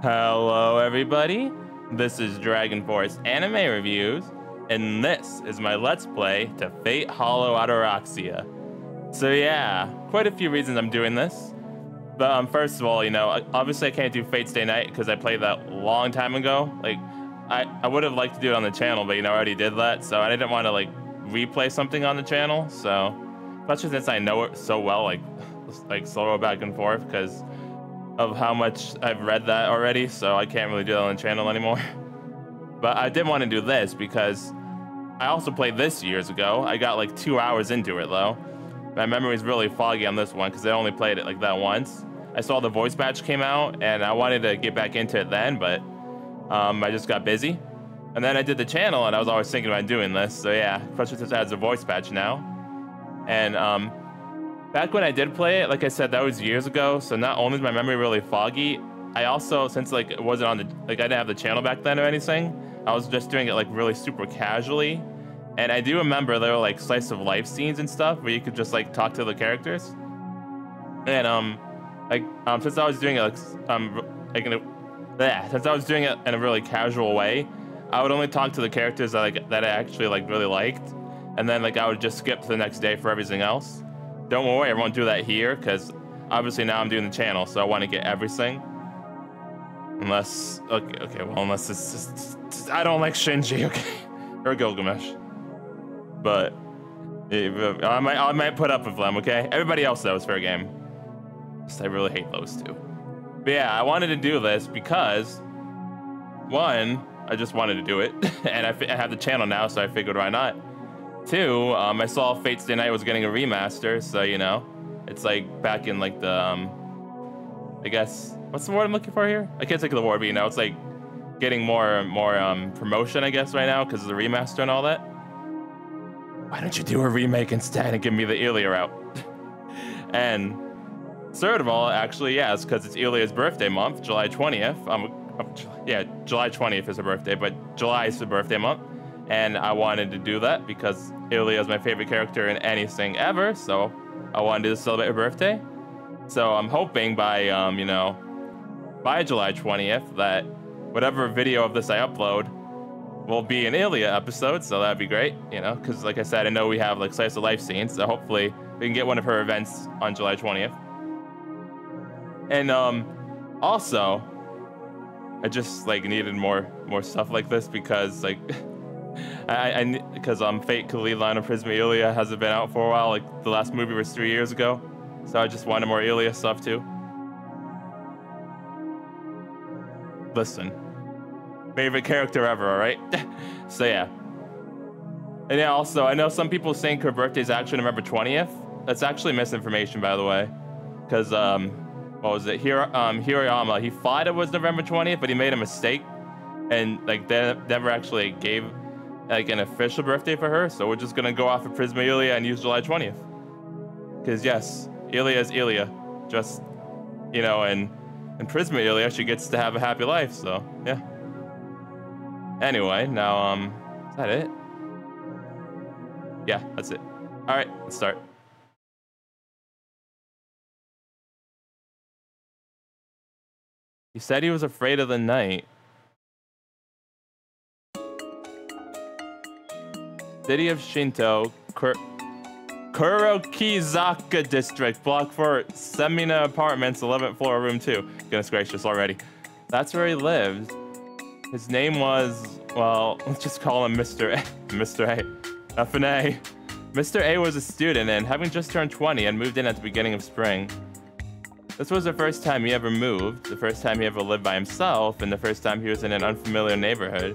Hello everybody, this is Dragon Force Anime Reviews, and this is my Let's Play to Fate Hollow Ataraxia. So yeah, quite a few reasons I'm doing this. But first of all, you know, obviously I can't do Fate Stay Night because I played that a long time ago. Like, I would have liked to do it on the channel, but you know, I already did that, so I didn't want to like replay something on the channel, so especially since I know it so well, like slow back and forth because of how much I've read that already, so I can't really do that on the channel anymore. But I did want to do this because I also played this years ago. I got like 2 hours into it though. My memory's really foggy on this one because I only played it like that once. I saw the voice patch came out and I wanted to get back into it then, but I just got busy. And then I did the channel and I was always thinking about doing this, so yeah, especially since it has a voice patch now. And back when I did play it, like I said, that was years ago, so not only is my memory really foggy, I also, since like it wasn't on the, like I didn't have the channel back then or anything, I was just doing it like really super casually. And I do remember there were like slice of life scenes and stuff where you could just like talk to the characters. And since I was doing it since I was doing it in a really casual way, I would only talk to the characters that I actually like really liked, and then like I would just skip to the next day for everything else. Don't worry, I won't do that here because obviously now I'm doing the channel, so I want to get everything. Unless, unless it's just, I don't like Shinji, okay, or Gilgamesh. But I might put up with them, okay? Everybody else though is fair game. Just I really hate those two. But yeah, I wanted to do this because one, I just wanted to do it, and I have the channel now, so I figured why not. Two, I saw Fate Stay Night was getting a remaster, so you know, it's like back in like the I guess what's the word I'm looking for here? I can't think of the word, but you know, it's like getting more promotion, I guess, right now because of the remaster and all that. Why don't you do a remake instead and give me the Ilya route? And third of all, actually, yeah, it's because it's Ilya's birthday month, July 20th. Yeah, July 20th is her birthday, but July is the birthday month. And I wanted to do that because Ilya is my favorite character in anything ever, so I wanted to celebrate her birthday. So I'm hoping by, you know, by July 20th that whatever video of this I upload will be an Ilya episode, so that'd be great, you know, because like I said, I know we have like slice of life scenes, so hopefully we can get one of her events on July 20th. And also, I just like needed more stuff like this because like because Fate Kalila and Prisma Ilya hasn't been out for a while. Like the last movie was 3 years ago, so I just wanted more Ilya stuff too. Listen, favorite character ever, all right? So yeah. And yeah, also I know some people think her birthday is actually November 20th. That's actually misinformation, by the way, because what was it? Hirayama, he thought it was November 20th, but he made a mistake, and like they never actually gave like an official birthday for her, so we're just gonna go off of Prisma Ilya and use July 20th. Because yes, Ilya is Ilya, just, you know, and Prisma Ilya, she gets to have a happy life, so yeah. Anyway, now is that it? Yeah, that's it. All right, let's start. He said he was afraid of the night. City of Shinto, Kurokizaka District, Block 4, Semina Apartments, 11th floor, room 2. Goodness gracious, already. That's where he lived. His name was, well, let's just call him Mr. A. Mr. A. F&A. Mr. A was a student and having just turned 20 and moved in at the beginning of spring. This was the first time he ever moved, the first time he ever lived by himself, and the first time he was in an unfamiliar neighborhood.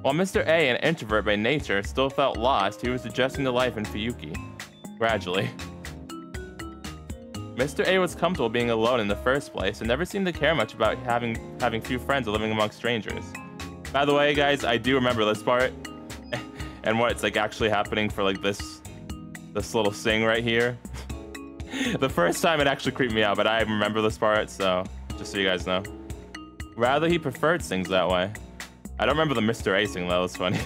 While Mr. A, an introvert by nature, still felt lost, he was adjusting to life in Fuyuki. Gradually. Mr. A was comfortable being alone in the first place and never seemed to care much about having few friends or living among strangers. By the way, guys, I do remember this part and what it's like actually happening for like this little thing right here. The first time it actually creeped me out, but I remember this part, so just so you guys know. Rather, he preferred things that way. I don't remember the Mr. A thing, though. It's funny.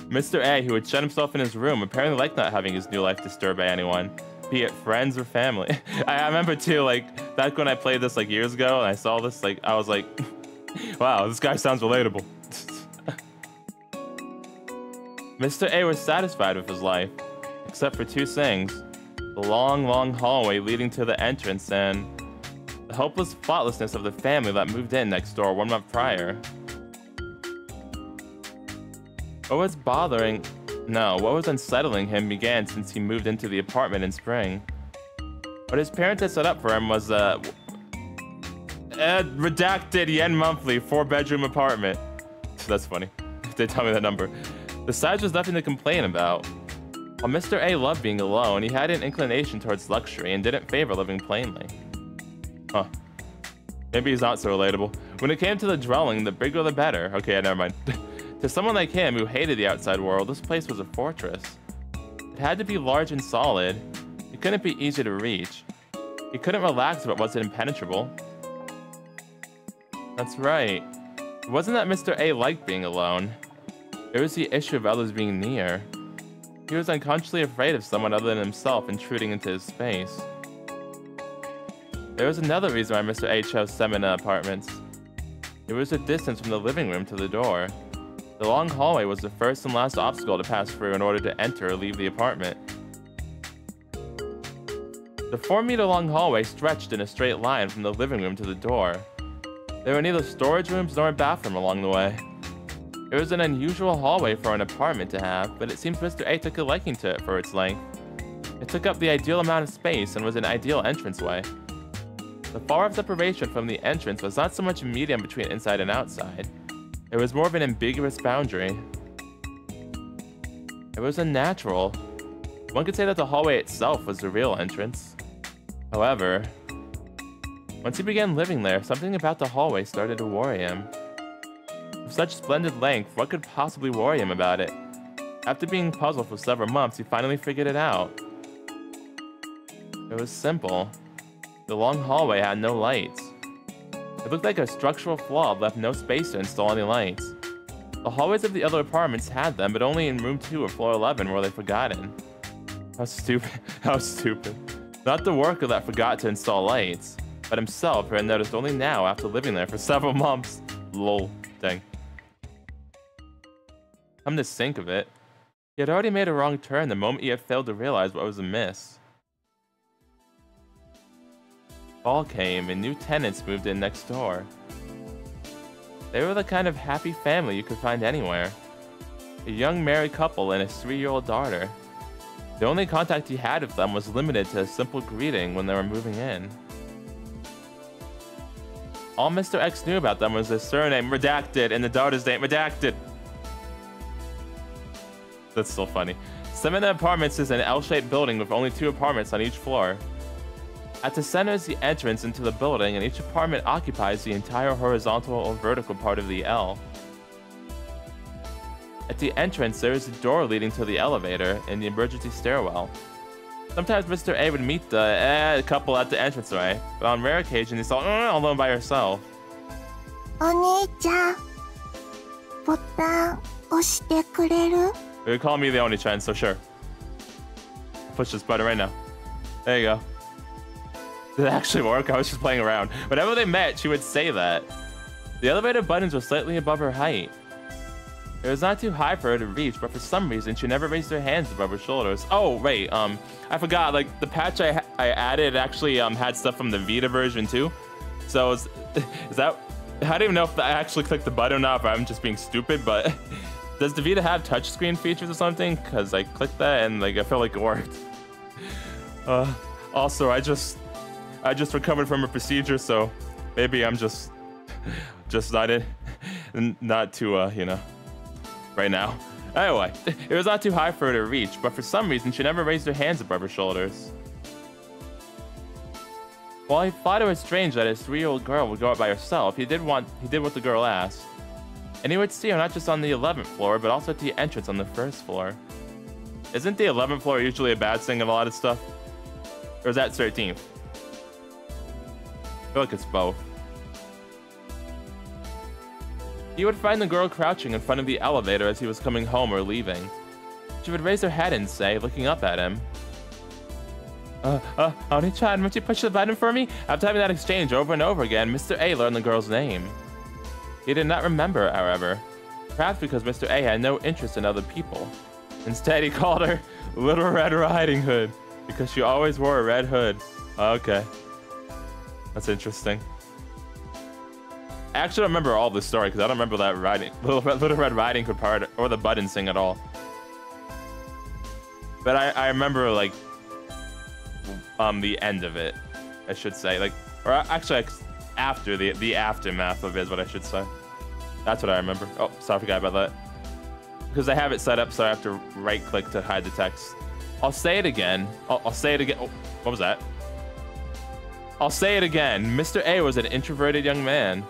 Mr. A, who had shut himself in his room, apparently liked not having his new life disturbed by anyone, be it friends or family. I remember too, like back when I played this like years ago and I saw this, like I was like, wow, this guy sounds relatable. Mr. A was satisfied with his life, except for two things: the long, long hallway leading to the entrance and the hopeless thoughtlessness of the family that moved in next door 1 month prior. What was unsettling him began since he moved into the apartment in spring. What his parents had set up for him was a redacted yen monthly 4-bedroom apartment. That's funny. They tell me that number. The size was nothing to complain about. While Mr. A loved being alone, he had an inclination towards luxury and didn't favor living plainly. Huh. Maybe he's not so relatable. When it came to the dwelling, the bigger the better. Okay, never mind. To someone like him who hated the outside world, this place was a fortress. It had to be large and solid. It couldn't be easy to reach. He couldn't relax if it wasn't impenetrable. That's right. It wasn't that Mr. A liked being alone. It was the issue of others being near. He was unconsciously afraid of someone other than himself intruding into his space. There was another reason why Mr. A chose Semina Apartments. It was the distance from the living room to the door. The long hallway was the first and last obstacle to pass through in order to enter or leave the apartment. The 4-meter-long hallway stretched in a straight line from the living room to the door. There were neither storage rooms nor a bathroom along the way. It was an unusual hallway for an apartment to have, but it seems Mr. A took a liking to it for its length. It took up the ideal amount of space and was an ideal entranceway. The far-off separation from the entrance was not so much a medium between inside and outside. It was more of an ambiguous boundary. It was unnatural. One could say that the hallway itself was the real entrance. However, once he began living there, something about the hallway started to worry him. With such splendid length, what could possibly worry him about it? After being puzzled for several months, he finally figured it out. It was simple. The long hallway had no lights. It looked like a structural flaw left no space to install any lights. The hallways of the other apartments had them, but only in room 2 or floor 11 were they forgotten. How stupid. How stupid. Not the worker that forgot to install lights, but himself, who had noticed only now after living there for several months. Lol. Dang. Come to think of it, he had already made a wrong turn the moment he had failed to realize what was amiss. Fall came and new tenants moved in next door. They were the kind of happy family you could find anywhere. A young married couple and a 3-year-old daughter. The only contact he had with them was limited to a simple greeting when they were moving in. All Mr. X knew about them was their surname, redacted, and the daughter's name, redacted. That's still funny. Semina Apartments is an L-shaped building with only 2 apartments on each floor. At the center is the entrance into the building, and each apartment occupies the entire horizontal or vertical part of the L. At the entrance, there is a door leading to the elevator and the emergency stairwell. Sometimes Mr. A would meet the couple at the entranceway, but on rare occasions he saw alone by herself. Oni-chan, button oshite kureru? They would call me the Oni-chan, so sure. Push this button right now. There you go. Did it actually work? I was just playing around. Whenever they met, she would say that. The elevator buttons were slightly above her height. It was not too high for her to reach, but for some reason, she never raised her hands above her shoulders. Oh, wait, I forgot, like, the patch I added actually had stuff from the Vita version too. So, is that... I don't even know if I actually clicked the button or not, if I'm just being stupid, but... Does the Vita have touchscreen features or something? Because I clicked that and, like, I felt like it worked. Also, I just recovered from a procedure, so maybe I'm just not too, you know, right now. Anyway, it was not too high for her to reach, but for some reason, she never raised her hands above her shoulders. While he thought it was strange that his 3-year-old girl would go up by herself, he did what the girl asked. And he would see her not just on the 11th floor, but also at the entrance on the 1st floor. Isn't the 11th floor usually a bad thing of a lot of stuff? Or is that 13th? I feel like it's both. He would find the girl crouching in front of the elevator as he was coming home or leaving. She would raise her head and say, looking up at him, Oni-chan, won't you push the button for me? After having that exchange over and over again, Mr. A learned the girl's name. He did not remember, however, perhaps because Mr. A had no interest in other people. Instead, he called her Little Red Riding Hood because she always wore a red hood. Okay. That's interesting. I actually don't remember all this story because I don't remember that Little Red Riding Hood part or the button sing at all. But I remember like the end of it, I should say, like, or actually after the aftermath of it is what I should say. That's what I remember. Oh, sorry, I forgot about that. Because I have it set up so I have to right click to hide the text. I'll say it again. I'll say it again. Oh, what was that? I'll say it again. Mr. A was an introverted young man.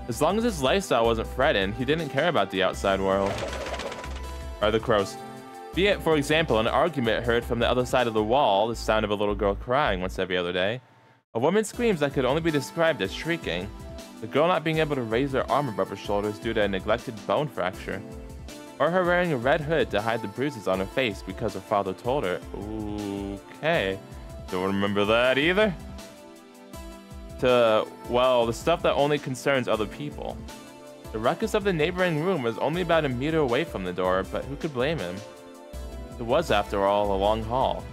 As long as his lifestyle wasn't threatened, he didn't care about the outside world. Or the crows. Be it, for example, an argument heard from the other side of the wall, the sound of a little girl crying once every other day, a woman's screams that could only be described as shrieking, the girl not being able to raise her arm above her shoulders due to a neglected bone fracture, or her wearing a red hood to hide the bruises on her face because her father told her. Okay, don't remember that either. Well, the stuff that only concerns other people. The ruckus of the neighboring room was only about a meter away from the door, but who could blame him? It was, after all, a long hall.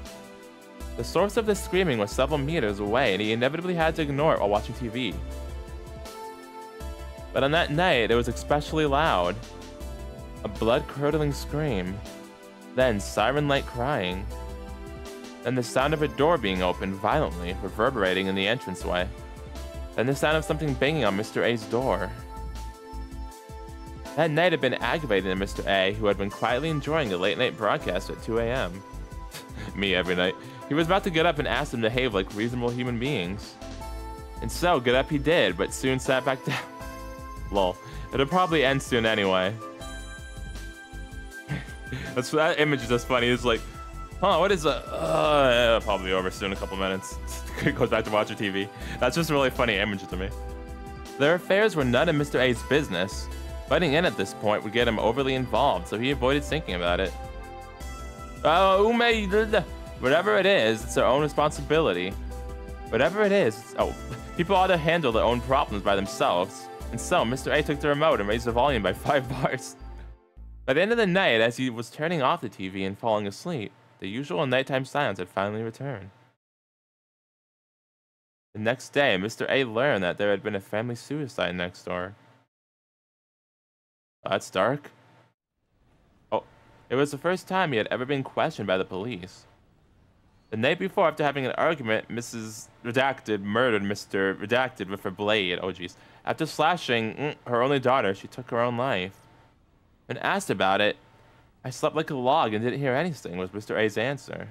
The source of the screaming was several meters away, and he inevitably had to ignore it while watching TV. But on that night, it was especially loud. A blood-curdling scream. Then siren-like crying. Then the sound of a door being opened violently, reverberating in the entranceway. Then the sound of something banging on Mr. A's door. That night had been aggravating to Mr. A, who had been quietly enjoying a late-night broadcast at 2 a.m. Me every night. He was about to get up and ask them to behave like reasonable human beings. And so, get up he did, but soon sat back down. Lol. It'll probably end soon anyway. That image is just funny. It's like, huh, what is that? It'll probably be over soon, a couple minutes. Goes back to watching TV. That's just a really funny image to me. Their affairs were none of Mr. A's business. Butting in at this point would get him overly involved, so he avoided thinking about it. Whatever it is, it's their own responsibility. Whatever it is, people ought to handle their own problems by themselves. And so, Mr. A took the remote and raised the volume by 5 bars. By the end of the night, as he was turning off the TV and falling asleep, the usual nighttime silence had finally returned. The next day, Mr. A learned that there had been a family suicide next door. Oh, that's dark. Oh, it was the first time he had ever been questioned by the police. The night before, after having an argument, Mrs. Redacted murdered Mr. Redacted with her blade. Oh, jeez. After slashing her only daughter, she took her own life. When asked about it, I slept like a log and didn't hear anything, was Mr. A's answer.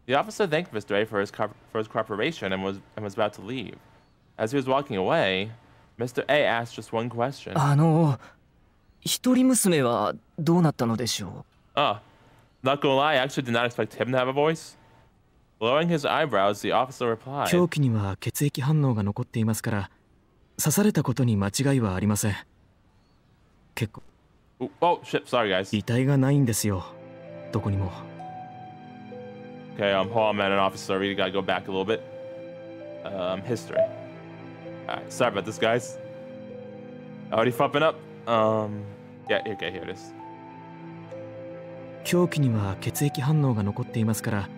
The officer thanked Mr. A for his cooperation and was about to leave. As he was walking away, Mr. A asked just one question. 一人娘はどうなったのでしょう? Not gonna lie, I actually did not expect him to have a voice. Lowering his eyebrows, the officer replied. 凶器には血液反応が残っていますから、刺されたことに間違いはありません。結構。Oh shit, sorry guys. 遺体がないんですよ。どこにも。Okay, hold on, man, an officer. We gotta go back a little bit. History. Alright, sorry about this, guys. Already fucking up. Yeah, okay, here it is. 凶器には血液反応が残っていますから、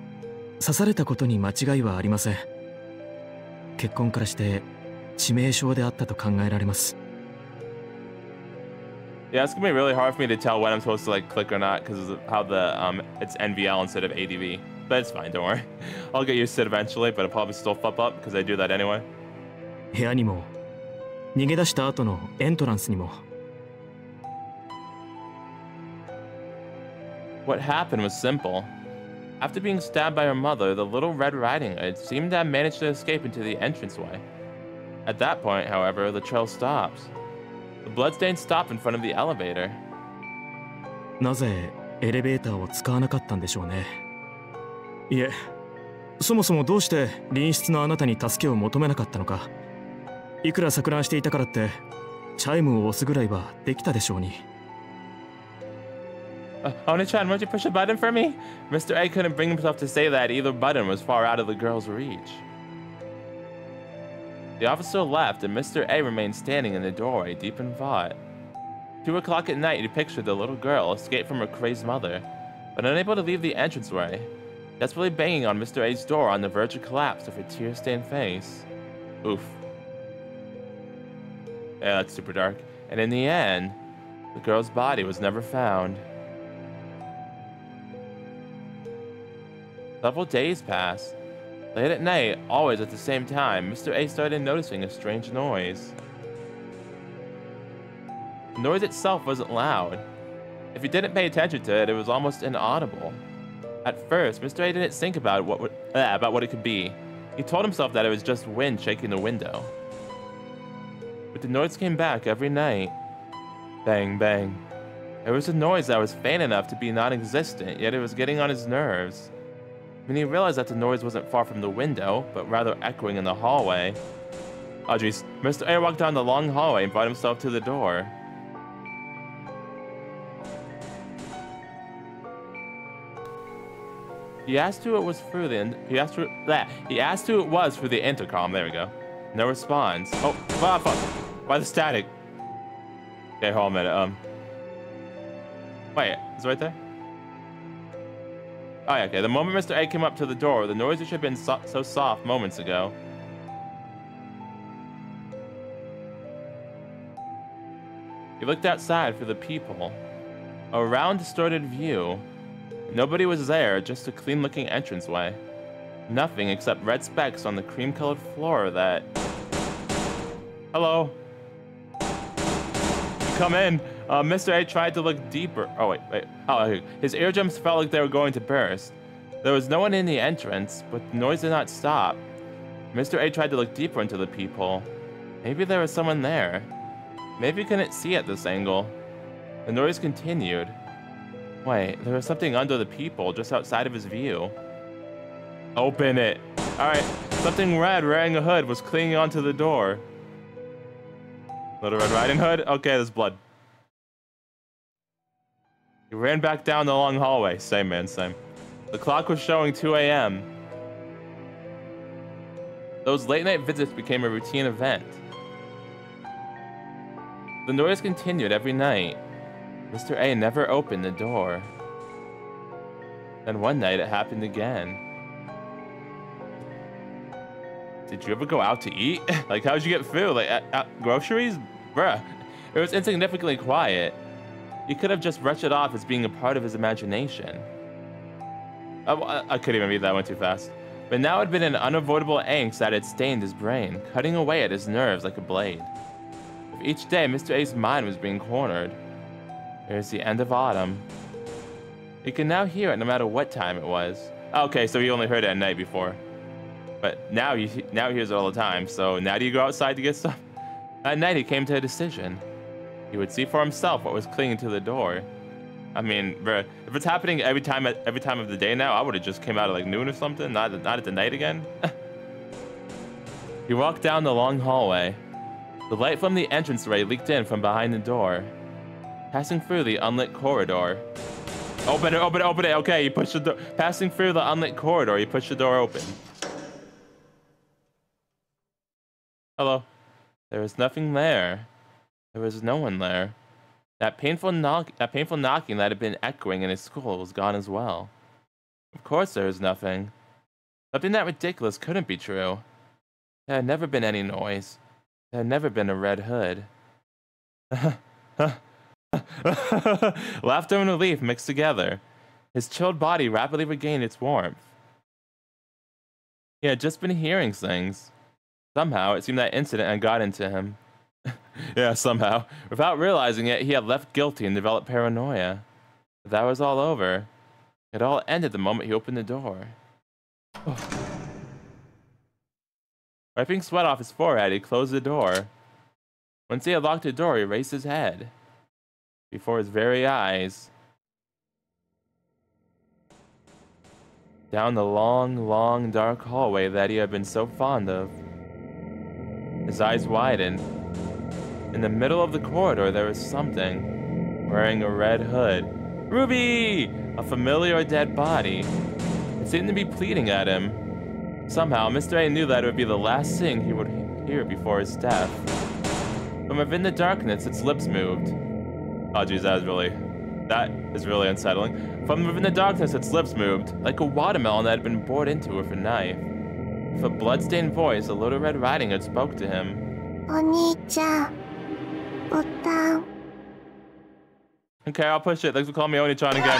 刺されたことに間違いはありません。血痕からして致命傷であったと考えられます。Yeah, it's gonna be really hard for me to tell when I'm supposed to like click or not because of how the it's NVL instead of ADV. But it's fine, don't worry. I'll get used to it eventually, but it'll probably still fuck up because I do that anyway. 部屋にも逃げ出した後のエントランスにも。What happened was simple. After being stabbed by her mother, the Little Red Riding Hood seemed to have managed to escape into the entranceway. At that point, however, the trail stops. The bloodstain stopped in front of the elevator. なぜエレベーターを使わなかったんでしょうね。いえ、そもそもどうして隣室のあなたに助けを求めなかったのか。いくら錯乱していたからってチャイムを押すぐらいはできたでしょうに。Oni-chan, won't you push a button for me? Mr. A couldn't bring himself to say that either button was far out of the girl's reach. The officer left, and Mr. A remained standing in the doorway, deep in thought. 2 o'clock at night, he pictured the little girl escape from her crazed mother, but unable to leave the entranceway, desperately banging on Mr. A's door on the verge of collapse with her tear-stained face. Oof. Yeah, that's super dark. And in the end, the girl's body was never found. Several days passed. Late at night, always at the same time, Mr. A started noticing a strange noise. The noise itself wasn't loud. If he didn't pay attention to it, it was almost inaudible. At first, Mr. A didn't think about what it could be. He told himself that it was just wind shaking the window. But the noise came back every night. Bang, bang. It was a noise that was faint enough to be non-existent, yet it was getting on his nerves. When he realized that the noise wasn't far from the window, but rather echoing in the hallway. Oh jeez, Mr. A walked down the long hallway and brought himself to the door. He asked who it was through the he asked who it was through the intercom. There we go. No response. Oh, wow, fuck. Why the static? Okay, hold on a minute. Wait, is it right there? Oh yeah, okay. The moment Mr. A came up to the door, the noise which had been so soft moments ago. He looked outside for the peephole. A round, distorted view. Nobody was there, just a clean-looking entranceway. Nothing except red specks on the cream-colored floor that... Hello? Come in. Mr. A tried to look deeper. Oh, wait. Oh, okay. His eardrums felt like they were going to burst. There was no one in the entrance, but the noise did not stop. Mr. A tried to look deeper into the peephole. Maybe there was someone there. Maybe he couldn't see at this angle. The noise continued. Wait, there was something under the peephole just outside of his view. Open it. Alright, something red wearing a hood was clinging onto the door. Little Red Riding Hood? Okay, there's blood. He ran back down the long hallway. Same, man, same. The clock was showing 2 a.m. Those late-night visits became a routine event. The noise continued every night. Mr. A never opened the door. Then one night it happened again. Did you ever go out to eat? Like, how'd you get food? Like, at groceries? Bruh. It was insignificantly quiet. He could have just brushed it off as being a part of his imagination. I couldn't even read that one too fast. But now it had been an unavoidable angst that had stained his brain, cutting away at his nerves like a blade. With each day, Mr. A's mind was being cornered. There's the end of autumn. He could now hear it no matter what time it was. Okay, so he only heard it at night before. But now he hears it all the time, so now do you go outside to get stuff? That night he came to a decision. He would see for himself what was clinging to the door. I mean, bruh, if it's happening every time of the day now, I would have just came out at like noon or something, not at the night again. He walked down the long hallway. The light from the entranceway leaked in from behind the door. Passing through the unlit corridor. Open it, open it, open it. Okay, you push the door. Passing through the unlit corridor, you push the door open. Hello. There was nothing there. There was no one there. That painful knocking that had been echoing in his skull was gone as well. Of course there was nothing. Something that ridiculous couldn't be true. There had never been any noise. There had never been a red hood. Laughter and relief mixed together. His chilled body rapidly regained its warmth. He had just been hearing things. Somehow, it seemed that incident had got into him. Yeah, somehow. Without realizing it, he had left guilty and developed paranoia. But that was all over. It all ended the moment he opened the door. Wiping sweat off his forehead, he closed the door. Once he had locked the door, he raised his head. Before his very eyes. Down the long, long, dark hallway that he had been so fond of. His eyes widened. In the middle of the corridor, there was something, wearing a red hood, Ruby! A familiar dead body. It seemed to be pleading at him. Somehow, Mr. A knew that it would be the last thing he would hear before his death. From within the darkness, its lips moved. Oh geez, that is really unsettling. From within the darkness, its lips moved, like a watermelon that had been bored into with a knife. With a blood-stained voice, a little Red Riding Hood spoke to him. お兄ちゃん、ボタン。 Okay, I'll push it. Thanks for calling me Oni-chan again.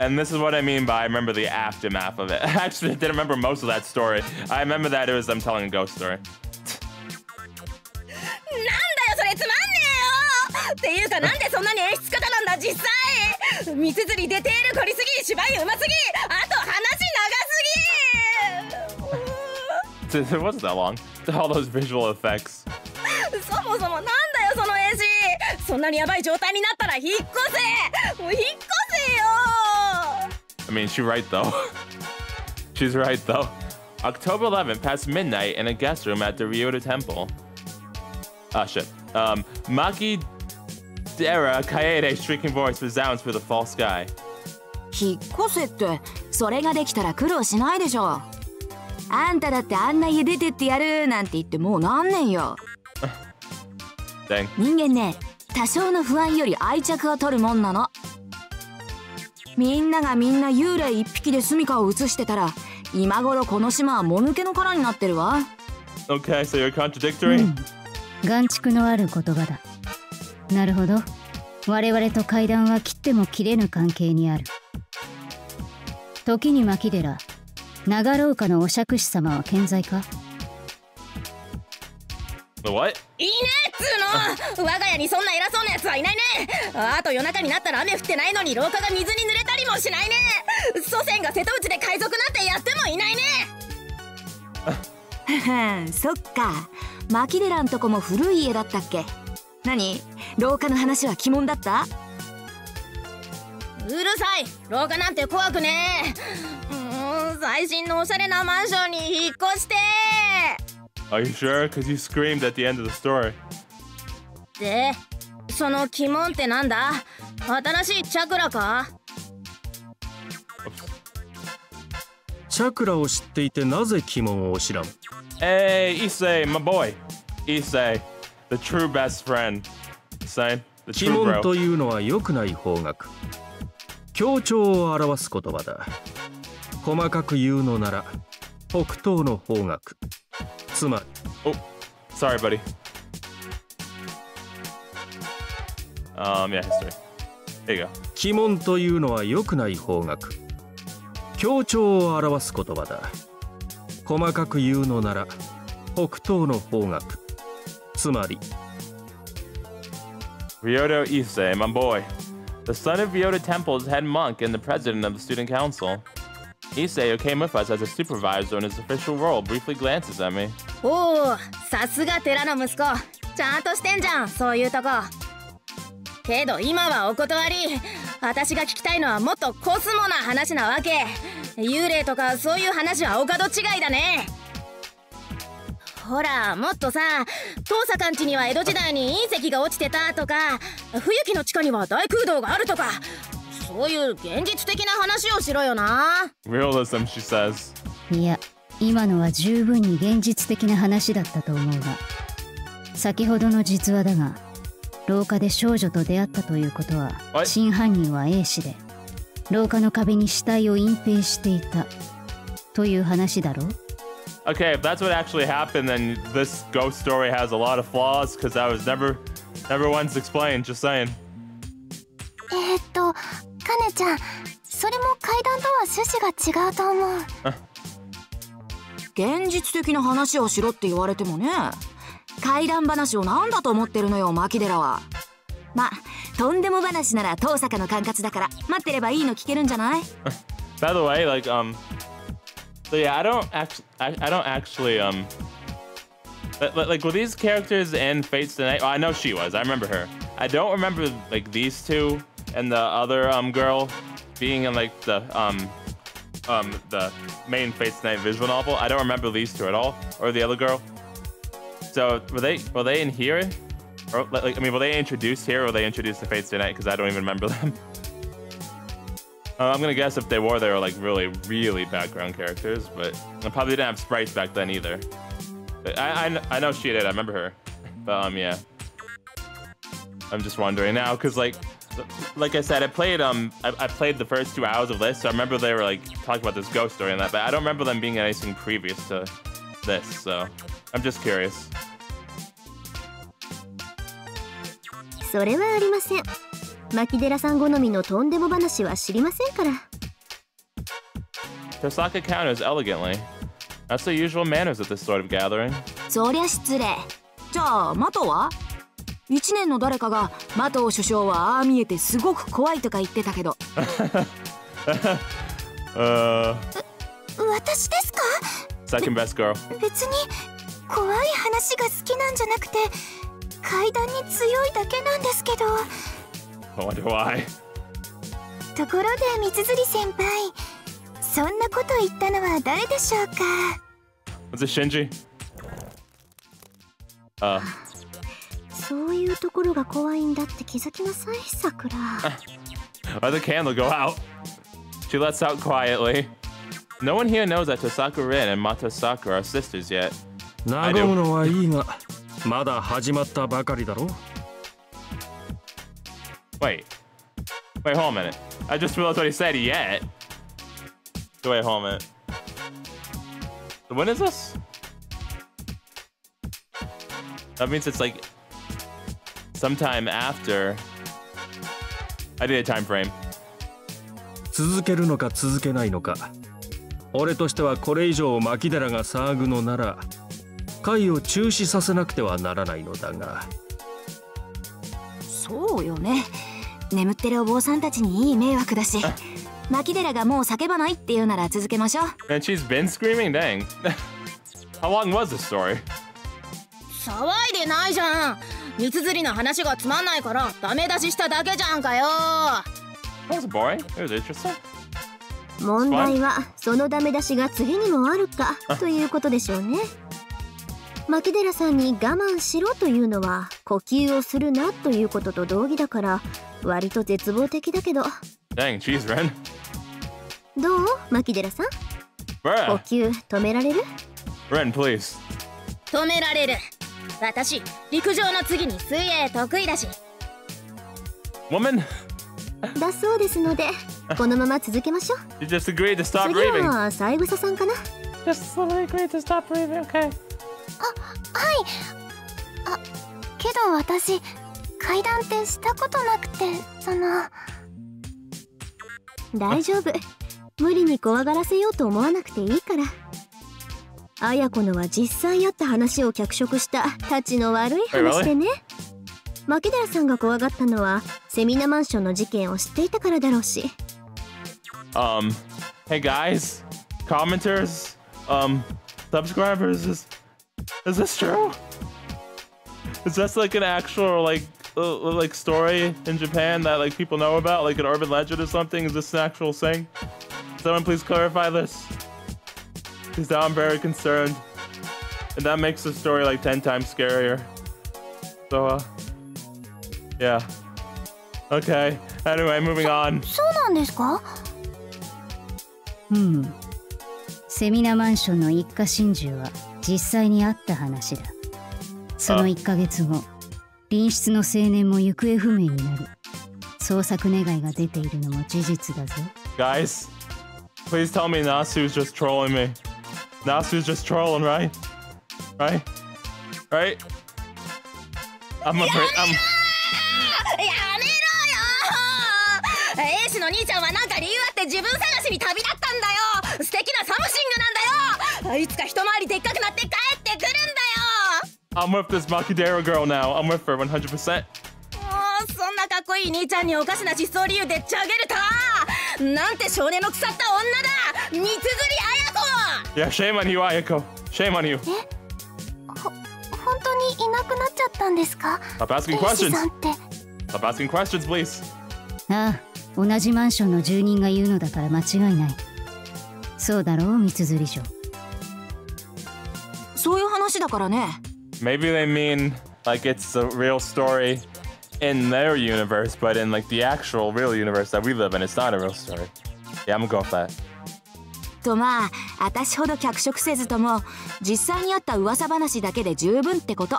And this is what I mean by I remember the aftermath of it. Actually, I didn't remember most of that story. I remember that it was them telling a ghost story. っていうかなんでそんなに演出家なんだ実際見つづりデテール凝りすぎ芝居うますぎあと話長すぎ It wasn't that long. All those visual effects. そもそもなんだよその絵師そんなにヤバい状態になったら引っ越せもう引っ越せよ I mean, she's right though. She's right though. October 11th, past midnight, in a guest room at the Ryota Temple. Ah, shit. Maki Dera Kaede's shrieking voice resounds through the fall sky. 引っ越せってそれができたら苦労しないでしょあんただってあんな家出てってやるなんて言ってもう何年よ人間ね多少の不安より愛着を取るもんなのみんながみんな幽霊一匹で住処を移してたら今頃この島はもぬけの殻になってるわ Okay, so you're contradictory? 眼蓄のある言葉だなるほど我々と階段は切っても切れぬ関係にある時に牧寺長廊下のお釈師様は健在か The what? いいねっつーの我が家にそんな偉そうなやつはいないねあと夜中になったら雨降ってないのに廊下が水に濡れたりもしないね祖先が瀬戸内で海賊なんてやってもいないねそっか牧寺んとこも古い家だったっけ何廊下の話は鬼門だったうるさい廊下なんて怖くね最新のおしゃれなマンションに引っ越して Are you sure? Because you screamed at the end of the story. でその鬼門ってなんだ新しいチャクラかチャクラを知っていてなぜ鬼門を知らん Hey, Issei, my boy. Issei, the true best friend. Issei, the 鬼 true 門 bro. というのは良くない方角強調を表す言葉だ細かく言うのなら北東の方角つまり Oh, sorry, buddy. Yeah, history. There you go. 鬼門というのは良くない方角強調を表す言葉だ細かく言うのなら北東の方角つまり Ryota Issei, my boy. The son of Ryota Temple's head monk and the president of the student council. Issei, who came with us as a supervisor in his official role, briefly glances at me. おおさすが寺の息子ちゃんとしてんじゃんそういうとこけど今はお断り私が聞きたいのはもっとコスモな話なわけ幽霊とかそういう話はお門違いだねほらもっとさ遠坂んちには江戸時代に隕石が落ちてたとか冬木の地下には大空洞があるとかそういう現実的な話をしろよな Realism, she says. いや今のは十分に現実的な話だったと思うが先ほどの実話だが廊下で少女と出会ったということは真犯人は A 氏で廊下の壁に死体を隠蔽していたという話だろ Okay, if that's what actually happened, then this ghost story has a lot of flaws because that was never once explained. Just saying. カネちゃんそれも階段とは趣旨が違うと思う現実的な話をしろって言われてもね怪談話を何だと思ってるのよ牧寺はまとんでも話なら遠坂の管轄だから待ってればいいの聞けるんじゃない By the way, like so yeah, I don't actually like were these characters in Fates Tonight? Oh, I know she was. I remember her. I don't remember like these two and the other girl being in like the main Fates Tonight visual novel. I don't remember these two at all, or the other girl. So were they in here? Or, like, I mean, were they introduced here, or were they introduced to Fates Stay Night? Because I don't even remember them. I'm gonna guess if they were like really, really background characters, but I probably didn't have sprites back then either. But I know she did. I remember her. But yeah, I'm just wondering now because like I said, I played the first 2 hours of this, so I remember they were like talking about this ghost story and that, but I don't remember them being anything previous to this. So I'm just curious. それはありません。牧寺さん好みのとんでも話は知りませんから。Tohsaka counters elegantly. That's the usual manners at this sort of gathering. そりゃ失礼。じゃあマトは？1年の誰かがマト首相はああ見えてすごく怖いとか言ってたけど。私ですか？ Second best girl. 別に怖い話が好きなんじゃなくて階段に強いだけなんですけど。I wonder why. ところで三辻先輩、そんなこと言ったのは誰でしょうか？ Was it Shinji? そういうところが怖いんだって気づきなさい、桜。Why the candle go out? She lets out quietly. No one here knows that Tohsaka Rin and Matosaka are sisters yet. 和むのはいいが、まだ始まったばかりだろ。Wait, hold on a minute. I just realized what he said. Yet. Wait, hold on a minute. When is this? That means it's like sometime after. I did a time frame. 続けるのか続けないのか。俺としてはこれ以上牧寺が騒ぐのなら会を中止させなくてはならないのだが。そうよね。眠ってるお坊さんたちにいい迷惑だし。牧寺がもう叫ばないっていうなら続けましょう。And she's been screaming? Dang. How long was this story? 騒いでないじゃん。三辻の話がつまんないからダメ出ししただけじゃんかよ。That was boring. It was interesting. 問題はそのダメ出しが次にもあるかということでしょうね。牧寺さんに我慢しろというのは呼吸をするなということと同義だから割と絶望的だけど。Dang, jeez, Ren. どう牧寺さん？呼 Bruh. 吸止められる？ Ren, please. 止められる。私陸上の次に水泳得意だし。Woman? だそうですのでこのまま続けましょう。 You just agreed to stop 次 breathing. は三枝さんかな。 Just slowly agreed to stop breathing, okay? はい。けど私階段ってしたことなくて大丈夫。無理に怖がらせようと思わなくていいから。綾子のは実際あった話を脚色したたちの悪い話でね。牧寺さんが怖がったのはセミナマンションの事件を知っていたからだろうし。Hey guys, commenters, subscribers, is this true? Is this like an actual like story in Japan that like people know about, like an urban legend or something? Is this an actual thing? Someone please clarify this. Because now I'm very concerned, and that makes the story like 10 times scarier. So, yeah. Okay. Anyway, moving on. そうなんですか？セミナマンションの一家心中は実際にあった話だ。その1ヶ月後、隣室の青年も行方不明になり、捜索願いが出ているのも事実だぞ。Guys, please tell me Nasu's just trolling me. Nasu's just trolling, right? Right? Right? I'm afraid. やめろよ。エースの兄ちゃんはなんか理由あって自分探しに旅立ったんだよ。素敵なサムシングなんだよ。いつか一回りでっかくなって帰ってくるんだよ。I'm with this Makidera girl now. I'm with her 100%. もうそんなかっこいい兄ちゃんにおかしな失踪理由でっちゃげるた。なんて少年の腐った女だ。三辻綾子。Yeah, shame on you, Ayako. Shame on you. 本当にいなくなっちゃったんですか？ Stop asking エイシ questions. さんって。 Stop asking questions, please. ああ、同じマンションの住人が言うのだから間違いない。そうだろう、三辻署。そういう話だからね。Maybe they mean like it's a real story in their universe, but in like the actual real universe that we live in, it's not a real story. Yeah, I'm gonna go with that. とまあ、私ほど脚色せずとも実際にあった噂話だけで十分ってこと。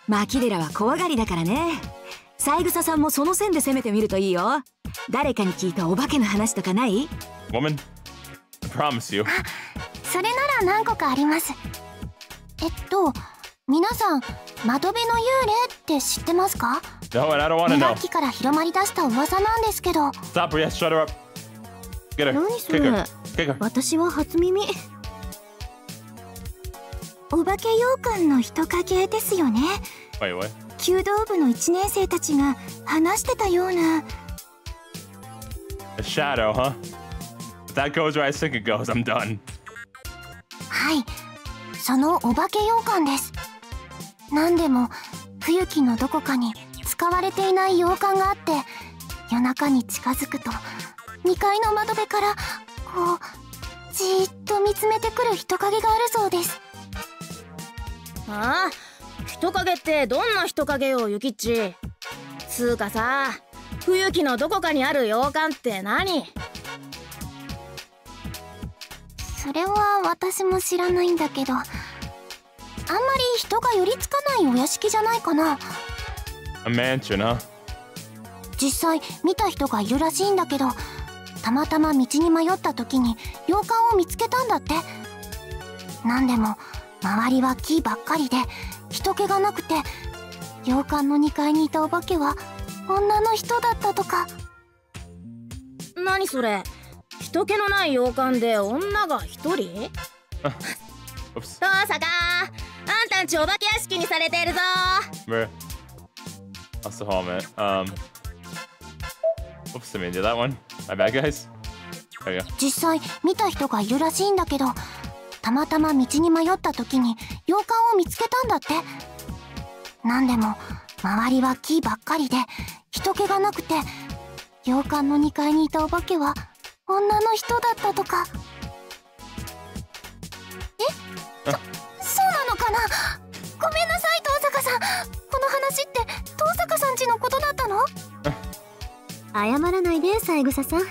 マキデラは怖がりだからね。三枝さんもその線で攻めてみるといいよ。誰かに聞いたお化けの話とかない？ Woman, I promise you. それなら何個かあります。皆さん、窓辺の幽霊って知ってますか？ No, and I don't want to 2 know. 学期から広まりだした噂なんですけど。Stop her, yes, shut her up. Get her. 何それ？ Kick her. 私は初耳。お化け洋館の人影ですよね。Wait, what? 弓道部の1年生たちが話してたような。A shadow, huh? If that goes where I think it goes, I'm done. はい、そのお化け洋館です。なんでも冬季のどこかに使われていない洋館があって、夜中に近づくと2階の窓辺からこうじーっと見つめてくる人影があるそうです。ああ、人影ってどんな人影よ、ゆきっち。つうかさ、冬季のどこかにある洋館って何？それは私も知らないんだけど、あんまり人が寄りつかないお屋敷じゃないかな。A mansion, huh? 実際見た人がいるらしいんだけど、たまたま道に迷った時に洋館を見つけたんだって。なんでも周りは木ばっかりで人気がなくて、洋館の2階にいたお化けは女の人だったとか。何それ、人気のない洋館で女が1人？トーサカ、あんたんちお化け屋敷にされているぞ。Bruh. That's the helmet. Oops, I mean, did that one? My bad, guys. There you go. 実際見た人がいるらしいんだけど、たまたま道に迷った時に洋館を見つけたんだって。なんでも周りは木ばっかりで人気がなくて、洋館の2階にいたお化けは女の人だったとか。そうなのかな。ごめんなさい、遠坂さん。この話って遠坂さんちのことだったの？謝らないで、三枝さん。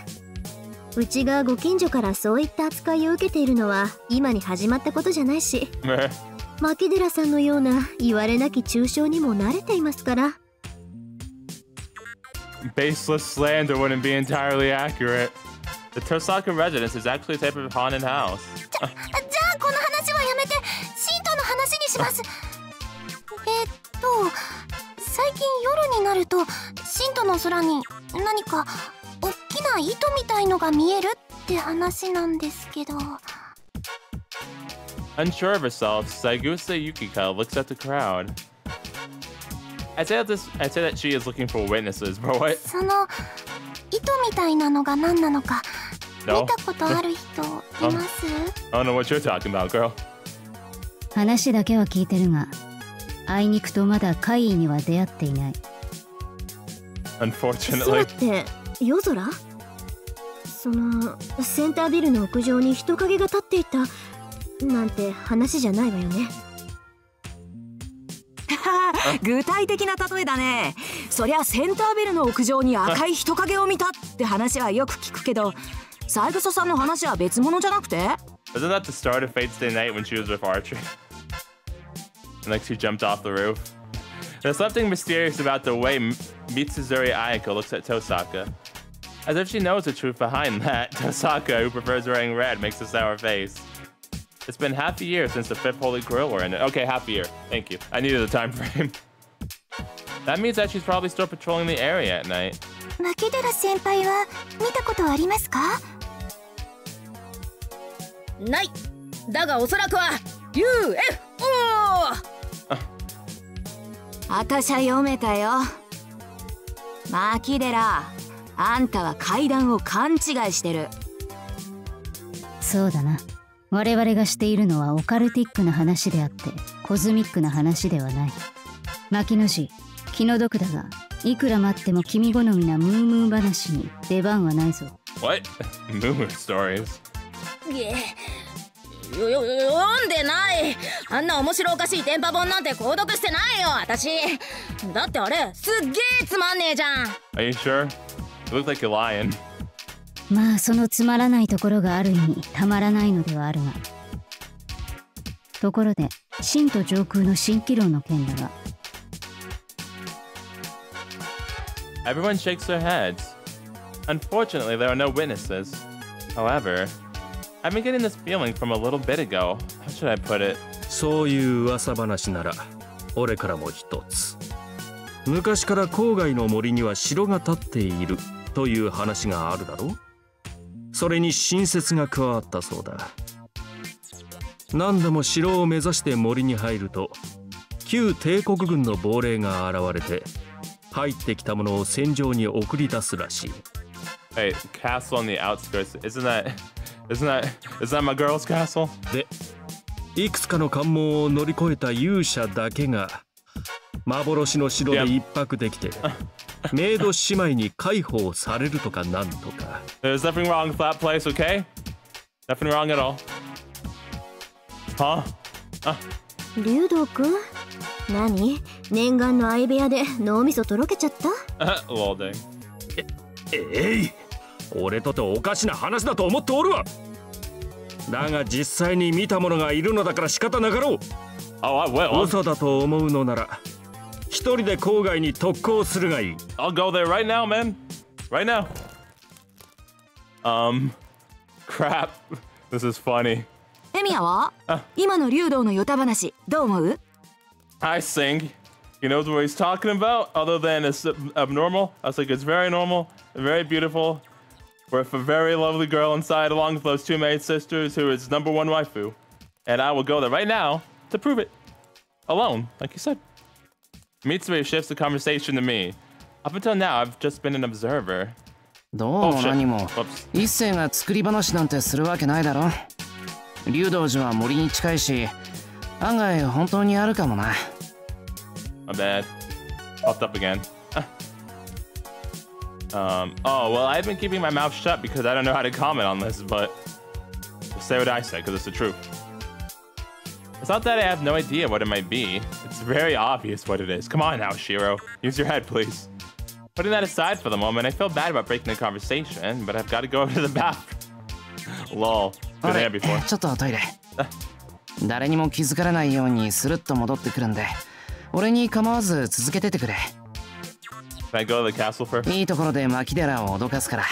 うちがご近所からそういった扱いを受けているのは今に始まったことじゃないし、牧寺さんのような言われなき中傷にも慣れていますから。Baseless slander wouldn't be entirely accurate. The Tohsaka residence is actually a type of haunted house. じゃあこの話はやめて信徒の話にします。最近夜になると信徒の空に何か大きな糸みたいのが見えるって話なんですけど。Unsure of herself, Saigusa Yukika looks at the crowd. I'd say that she is looking for witnesses, but what? その糸みたいなのが何なのか No? 見たことある人います？ I don't know what you're talking about, girl. 話だけは聞いてるが、あいにくとまだ怪異には出会っていない。Unfortunately. 空って夜空？そのセンタービルの屋上に人影が立っていたなんて話じゃないわよね。具体的な例えだね。そりゃセンタービルの屋上に赤い人影を見たって話はよく聞くけど、三枝さんの話は別物じゃなくて？ Wasn't that the start of Fate's Day Night when she was with Archer? And like she jumped off the roof. There's something mysterious about the way Mitsuzuri Ayako looks at Tohsaka. As if she knows the truth behind that, Tohsaka, who prefers wearing red, makes a sour face. It's been half a year since the 5th Holy Grail War ended. Okay, half a year. Thank you. I needed a time frame. That means that she's probably still patrolling the area at night. 牧寺先輩は見たことありますか？ない。だがおそらくは UFO。あたしゃ読めたよ。牧寺、あんたは階段を勘違いしてる。そうだな。我々がしているのはオカルティックな話であってコズミックな話ではない。牧野氏、気の毒だがいくら待っても君好みなムームー話に出番はないぞ。 What? Moo stories? 読んでない。あんな面白おかしい電波本なんて購読してないよ私。だってあれすっげえつまんねえじゃん。 Are you sure? You look like you're lying. まあそのつまらないところがある意味たまらないのではあるが。ところで神と上空の蜃気楼の件だが。Everyone shakes their heads. Unfortunately, there are no witnesses. However, I've been getting this feeling from a little bit ago. How should I put it? そういう噂話なら俺からも一つ。昔から郊外の森には城が建っているという話があるだろう。それに新説が加わったそうだ。何でも城を目指して森に入ると旧帝国軍の亡霊が現れて入ってきたものを戦場に送り出すらしい。Hey, castle on the outskirts. Isn't that my girl's castle? で、いくつかの関門を乗り越えた勇者だけが幻の城で一泊できて、メイド姉妹に解放されるとかなんとか。There's nothing wrong with that place, okay? Nothing wrong at all. Huh? 竜道くん、何？念願の相部屋で脳みそとろけちゃった？ Lol dang. 俺とておかしな話だと思っておるわ。だが実際に見た者がいるのだから仕方なかろう。Oh, I will. 嘘だと思うのなら一人で郊外に特攻するがいい。I'll go there right now, man. Right now. Crap. This is funny. エミヤは今の竜道のヨタ話どう思う？ I think he knows what he's talking about, other than it's abnormal. I was like, it's very normal, very beautiful, with a very lovely girl inside, along with those two maid sisters, who is #1 waifu. And I will go there right now to prove it. Alone, like you said. Mitsui shifts the conversation to me. Up until now, I've just been an observer. どうも何も一星が作り話なんてするわけないだろ。竜道寺は森に近いし、案外本当にあるかもな。My bad. Popped up again. Oh, well, I've been keeping my mouth shut because I don't know how to comment on this, but just say what I say because it's the truth. It's not that I have no idea what it might be. It's very obvious what it is. Come on now, Shiro. Use your head, please. Putting that aside for the moment, I feel bad about breaking the conversation, but I've got to go to the bathroom. Lol. Been there before. ちょっとトイレ。誰にも気づかれないようにスルッと戻ってくるんで、俺に構わず続けててくれ。Can I go to the castle first? いいところでマキデラを脅かすから。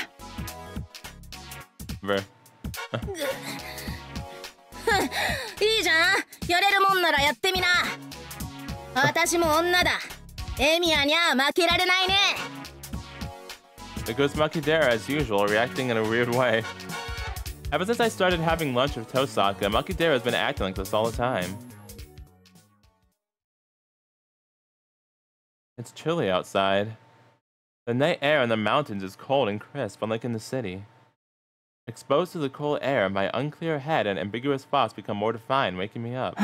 Ver. いいじゃん。やれるもんならやってみな。私も女だ。エミヤにゃ負けられないね。There goes Makidera as usual, reacting in a weird way. Ever since I started having lunch with Tohsaka, Makidera has been acting like this all the time. It's chilly outside. The night air in the mountains is cold and crisp, unlike in the city. Exposed to the cool air, my unclear head and ambiguous thoughts become more defined, waking me up.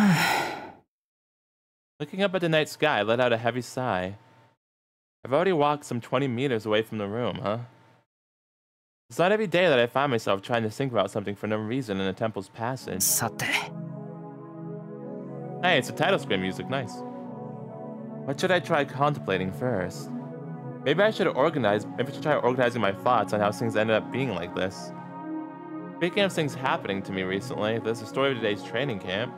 Looking up at the night sky, I let out a heavy sigh. I've already walked some 20 meters away from the room, huh? It's not every day that I find myself trying to think about something for no reason in a temple's passage. Hey, it's the title screen music, nice. What should I try contemplating first? Maybe I should try organizing my thoughts on how things ended up being like this. Speaking of things happening to me recently, there's the story of today's training camp.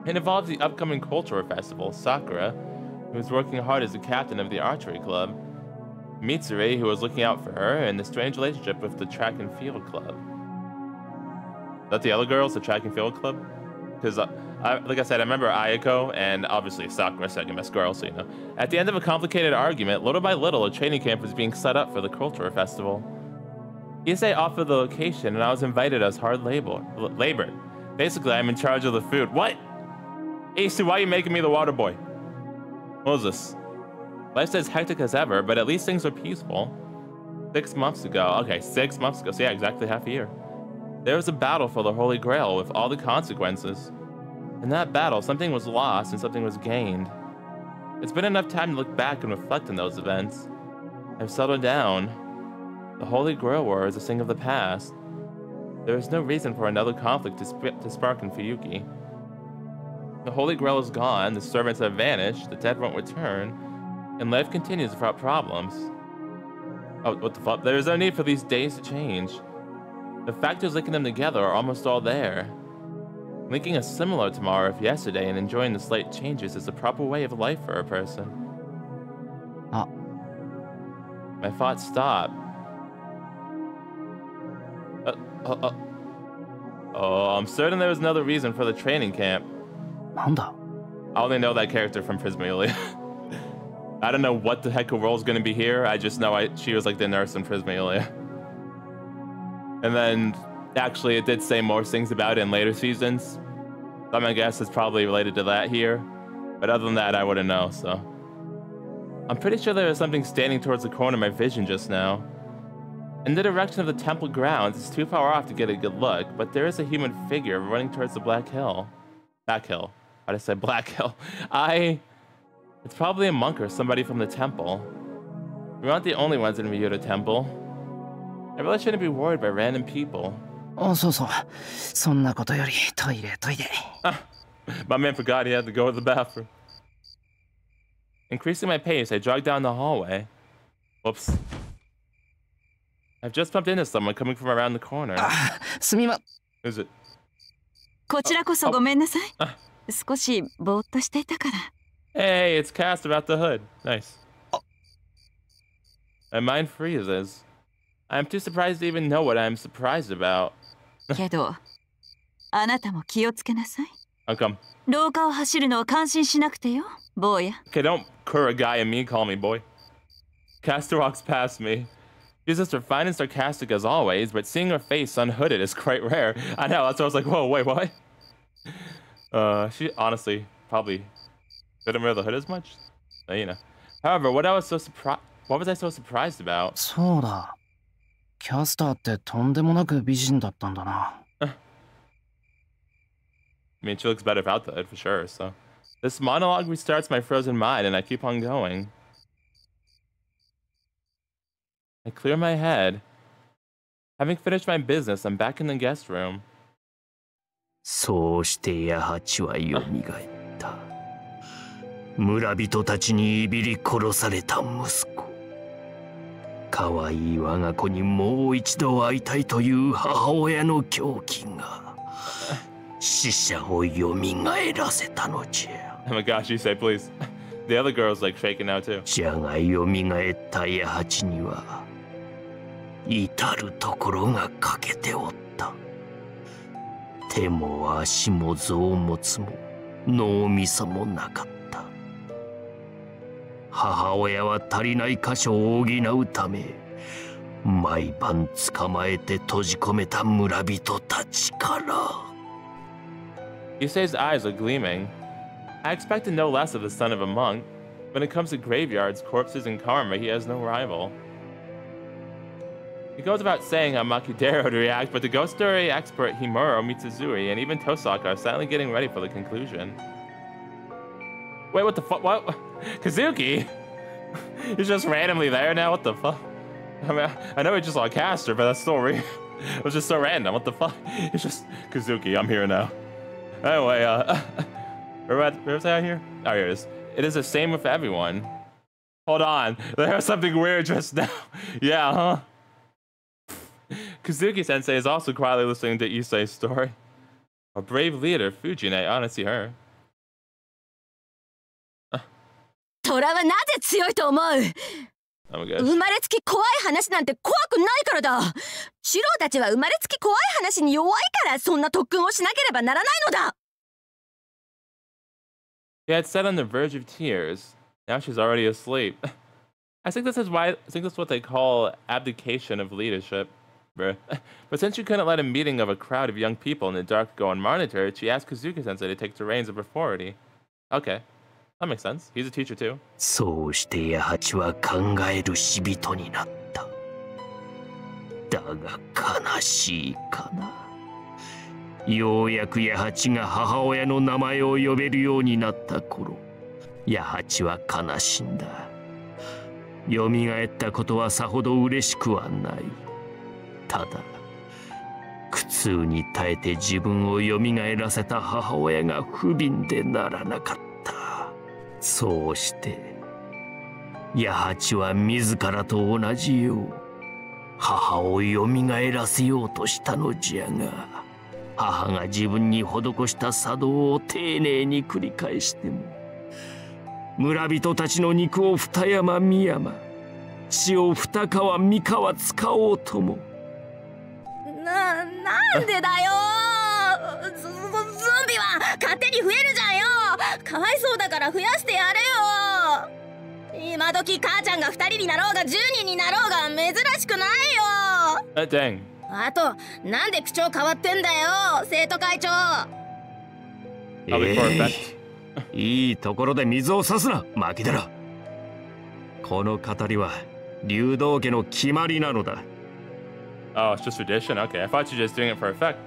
It involves the upcoming cultural festival, Sakura, who is working hard as the captain of the archery club, Mitsuri, who was looking out for her, and the strange relationship with the track and field club. Is that the other girls, the track and field club? Because, like I said, I remember Ayako, and obviously Sakura, second best girl, so you know. At the end of a complicated argument, little by little, a training camp was being set up for the cultural festival. Issei offered the location, and I was invited as hard labor. Basically, I'm in charge of the food. What? Issei, why are you making me the water boy? What was this? Life's as hectic as ever, but at least things are peaceful. 6 months ago. Okay, 6 months ago. So yeah, exactly half a year. There was a battle for the Holy Grail with all the consequences. In that battle, something was lost and something was gained. It's been enough time to look back and reflect on those events. I've settled down. The Holy Grail War is a thing of the past. There is no reason for another conflict to spark in Fuyuki. The Holy Grail is gone, the servants have vanished, the dead won't return, and life continues without problems. Oh, what the fuck? There is no need for these days to change. The factors linking them together are almost all there. Linking a similar tomorrow of yesterday and enjoying the slight changes is the proper way of life for a person. My thoughts stop. Oh, I'm certain there was another reason for the training camp. Nanda? I only know that character from Prismaelia. I don't know what the heck her role's gonna be here. I just know she was like the nurse in Prismaelia. And then, actually, it did say more things about it in later seasons. So my guess is probably related to that here. But other than that, I wouldn't know, so. I'm pretty sure there was something standing towards the corner of my vision just now. In the direction of the temple grounds, it's too far off to get a good look, but there is a human figure running towards the Black Hill. Black Hill. Why'd I say Black Hill? It's probably a monk or somebody from the temple. We aren't the only ones in Ryuta Temple. I really shouldn't be worried by random people. Oh, so. My man forgot he had to go to the bathroom. Increasing my pace, I jog down the hallway. Whoops. I've just bumped into someone coming from around the corner. Who's it? こちらこそごめんなさい。少しぼーっとしていたから。Hey, it's Cast about the hood. Nice. My mind freezes. I'm too surprised to even know what I'm surprised about. けど、あなたも気をつけなさい。How come? 廊下を走るのは感心しなくてよ、坊や。Okay, don't cur a guy and me, call me boy. Caster walks past me. She's just refined and sarcastic as always, but seeing her face unhooded is quite rare. I know, that's why I was like, whoa, wait, what? She honestly probably didn't wear the hood as much. You know. However, what was I so surprised about? そうだ。キャスターってとんでもなく美人だったんだな。I mean, she looks better without the hood for sure, so. This monologue restarts my frozen mind and I keep on going. I clear my head. Having finished my business, I'm back in the guest room. そうして八八はよみがえった。村人たちにいびり殺された息子。可愛い我が子にもう一度会いたいという母親の狂気が死者をよみがえらせたのじゃ。Oh my gosh, you say please. The other girl's like shaking now too. じゃがよみがえった八八には至るところが欠けておった。手も足も臓物も脳みそもなかった。母親は足りない箇所を補うため毎晩捕まえて閉じ込めた村人たちから。Yusei's eyes are gleaming. I expected no less of the son of a monk. When it comes to graveyards, corpses, and karma, he has no rival. He goes about saying how Makidera would react, but the ghost story expert Himuro, Mitsuzuri, and even Tohsaka are silently getting ready for the conclusion. Wait, what the fuck? What? Kazuki? He's just randomly there now? What the fuck? I mean, I know he just saw Caster, but that's still real. It was just so random. What the fuck? It's just Kazuki. I'm here now. Anyway, where was I here? Oh, here it is. It is the same with everyone. Hold on. There was something weird just now. Yeah, huh? Kazuki-sensei is also quietly listening to Issei's story. A brave leader, Fujine. I want to see her. 虎はなぜ強いと思う？ Oh my gosh. 生まれつき怖い話なんて怖くないからだ。シローたちは生まれつき怖い話に弱いからそんな特訓をしなければならないのだ。She had sat on the verge of tears. Now she's already asleep. I think that's what they call abdication of leadership. But since she couldn't let a meeting of a crowd of young people in the dark go unmonitored, she asked Kazuki-sensei to take the reins of authority. Okay. That makes sense. He's a teacher too. そうして八八は考える死人になった。だが悲しいかな。ようやく八八が母親の名前を呼べるようになった頃、八八は悲しんだ。よみがえったことはさほど嬉しくはない。ただ苦痛に耐えて自分をよみがえらせた母親が不憫でならなかった。そうして弥八は自らと同じよう母をよみがえらせようとしたのじゃが、母が自分に施した作動を丁寧に繰り返しても、村人たちの肉を二山三山、血を二川三川使おうとも。なんでだよ。ゾンビは勝手に増えるじゃんよ。かわいそうだから増やしてやれよ。今時母ちゃんが2人になろうが10人になろうが珍しくないよ。あとなんで口調変わってんだよ生徒会長。いいところで水を差すなマキダラ。この語りは竜道家の決まりなのだ。Oh, it's just tradition? Okay, I thought you were just doing it for effect.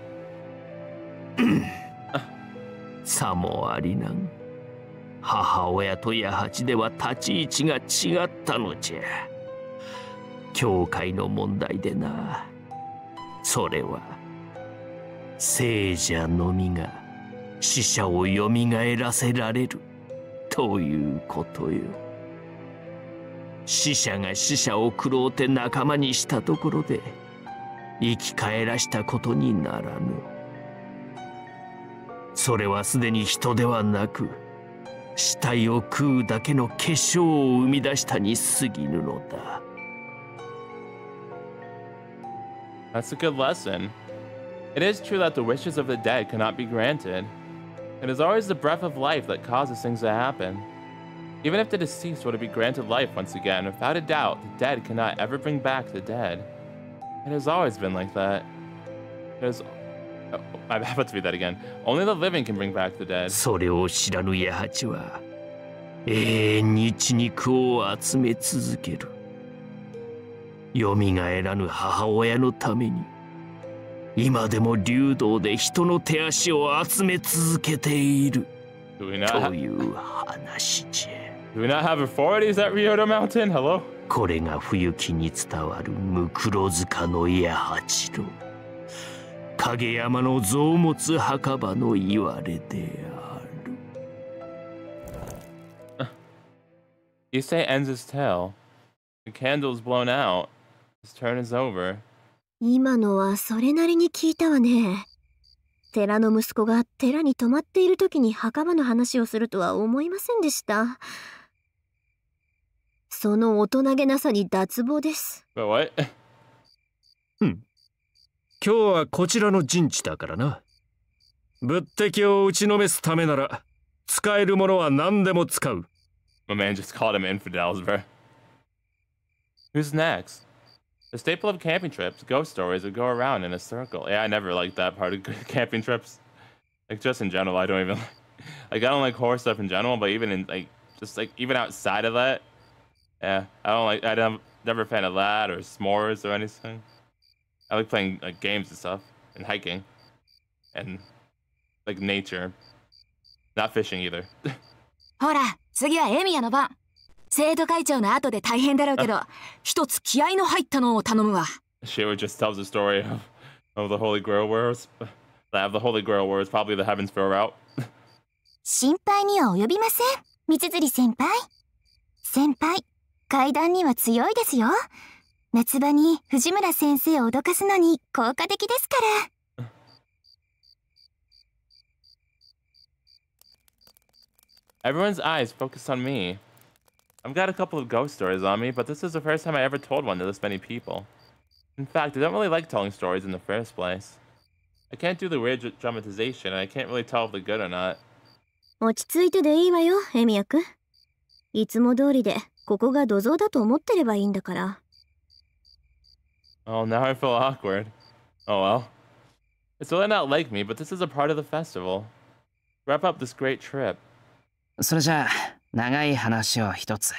さもありなん。母親と弥八では立ち位置が違ったのじゃ。教会の問題でな。それは聖者のみが死者をよみがえらせられるということよ。死者が死者を食ろうて仲間にしたところで生き返らしたことにならぬ。それはすでに人ではなく死体を食うだけの化粧を生み出したに過ぎぬのだ。That's a good lesson. It is true that the wishes of the dead cannot be granted. It is always the breath of life that causes things to happen. Even if the deceased were to be granted life once again, without a doubt, the dead cannot ever bring back the dead. It has always been like that. I'm about to read that again. Only the living can bring back the dead. それを知らぬ弥八は永遠に血肉を集め続ける。よみがえらぬ母親のために今でも竜道で人の手足を集め続けているという話じゃ。Do we not have authorities at Ryoto Mountain? Hello? これが冬木に伝わるムクロ塚の弥八郎、影山の臓物墓場の言われである。You say ends his tale. The candle's blown out. His turn is over. 今のはそれなりに聞いたわね。寺の息子が寺に泊まっている時に墓場の話をするとは思いませんでした。その大人げなさに脱帽です。But what? 今日はこちらの陣地だからな。仏敵を打ちのめすためなら使えるものは何でも使う。My man just called him infidels, bro. Who's next? The staple of camping trips, ghost stories would go around in a circle. Yeah, I never liked that part of camping trips. Like, just in general, I don't even like I don't like horror stuff in general, but even in even outside of that, yeah, I'm never a fan of that or s'mores or anything. I like playing like games and stuff and hiking and like nature. Not fishing either. ほら、次はエミヤの番。生徒会長の後で大変だろうけど、一つ気合の入ったのを頼むわ。Shiro just tells the story of the Holy Grail Wars. The Holy Grail War is probably the Heavensville route. 心配には及びません、三辻先輩。先輩、階段には強いですよ。夏場に藤村先生を脅かすのに効果的ですから。Everyone's eyes focus on me. I've got a couple of ghost stories on me, but this is the first time I ever told one to this many people. In fact, I don't really like telling stories in the first place. I can't do the weird dramatization, and I can't really tell if they're good or not. 落ち着いてでいいわよ、エミヤくん。いつも通りで、ここが土蔵だと思ってればいいんだから。Oh, now I feel awkward. Oh well. It's really not like me, but this is a part of the festival. Wrap up this great trip. それじゃあ、長い話を一つ。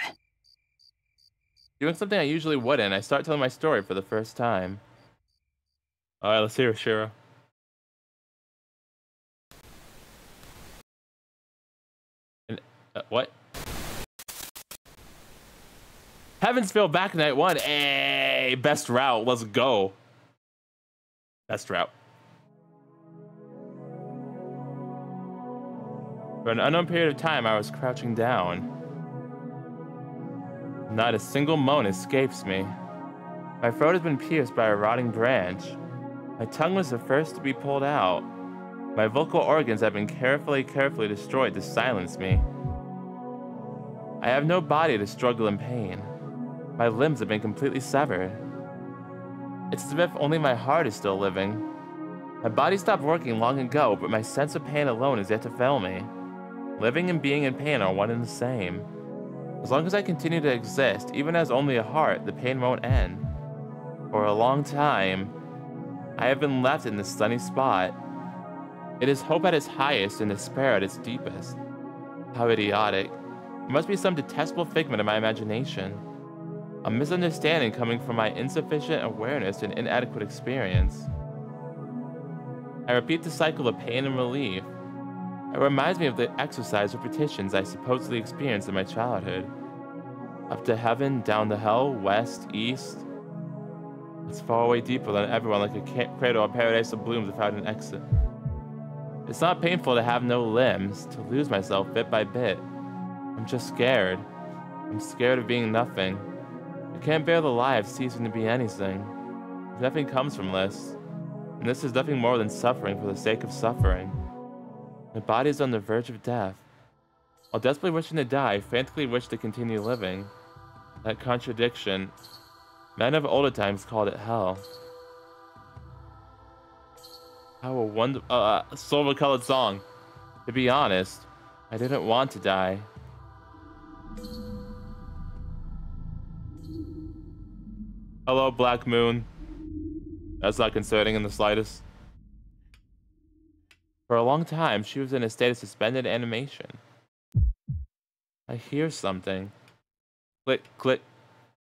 Doing something I usually wouldn't, I start telling my story for the first time. Alright, let's hear it, Shiro. What? Heavensville back night 1. Hey, best route. Let's go. Best route. For an unknown period of time, I was crouching down. Not a single moan escapes me. My throat has been pierced by a rotting branch. My tongue was the first to be pulled out. My vocal organs have been carefully destroyed to silence me. I have no body to struggle in pain. My limbs have been completely severed. It's as if only my heart is still living. My body stopped working long ago, but my sense of pain alone is yet to fail me. Living and being in pain are one and the same. As long as I continue to exist, even as only a heart, the pain won't end. For a long time, I have been left in this sunny spot. It is hope at its highest and despair at its deepest. How idiotic. It must be some detestable figment of my imagination. A misunderstanding coming from my insufficient awareness and inadequate experience. I repeat the cycle of pain and relief. It reminds me of the exercise repetitions I supposedly experienced in my childhood. Up to heaven, down to hell, west, east. It's far away deeper than everyone, like a cradle or paradise of blooms without an exit. It's not painful to have no limbs, to lose myself bit by bit. I'm just scared. I'm scared of being nothing. I can't bear the lie of ceasing to be anything. Nothing comes from this. And this is nothing more than suffering for the sake of suffering. My body is on the verge of death. While desperately wishing to die, I frantically wish to continue living. That contradiction. Men of older times called it hell. How a wonderful, silver-colored song. To be honest, I didn't want to die. Hello, Black Moon. That's not concerning in the slightest. For a long time, she was in a state of suspended animation. I hear something. Click, click.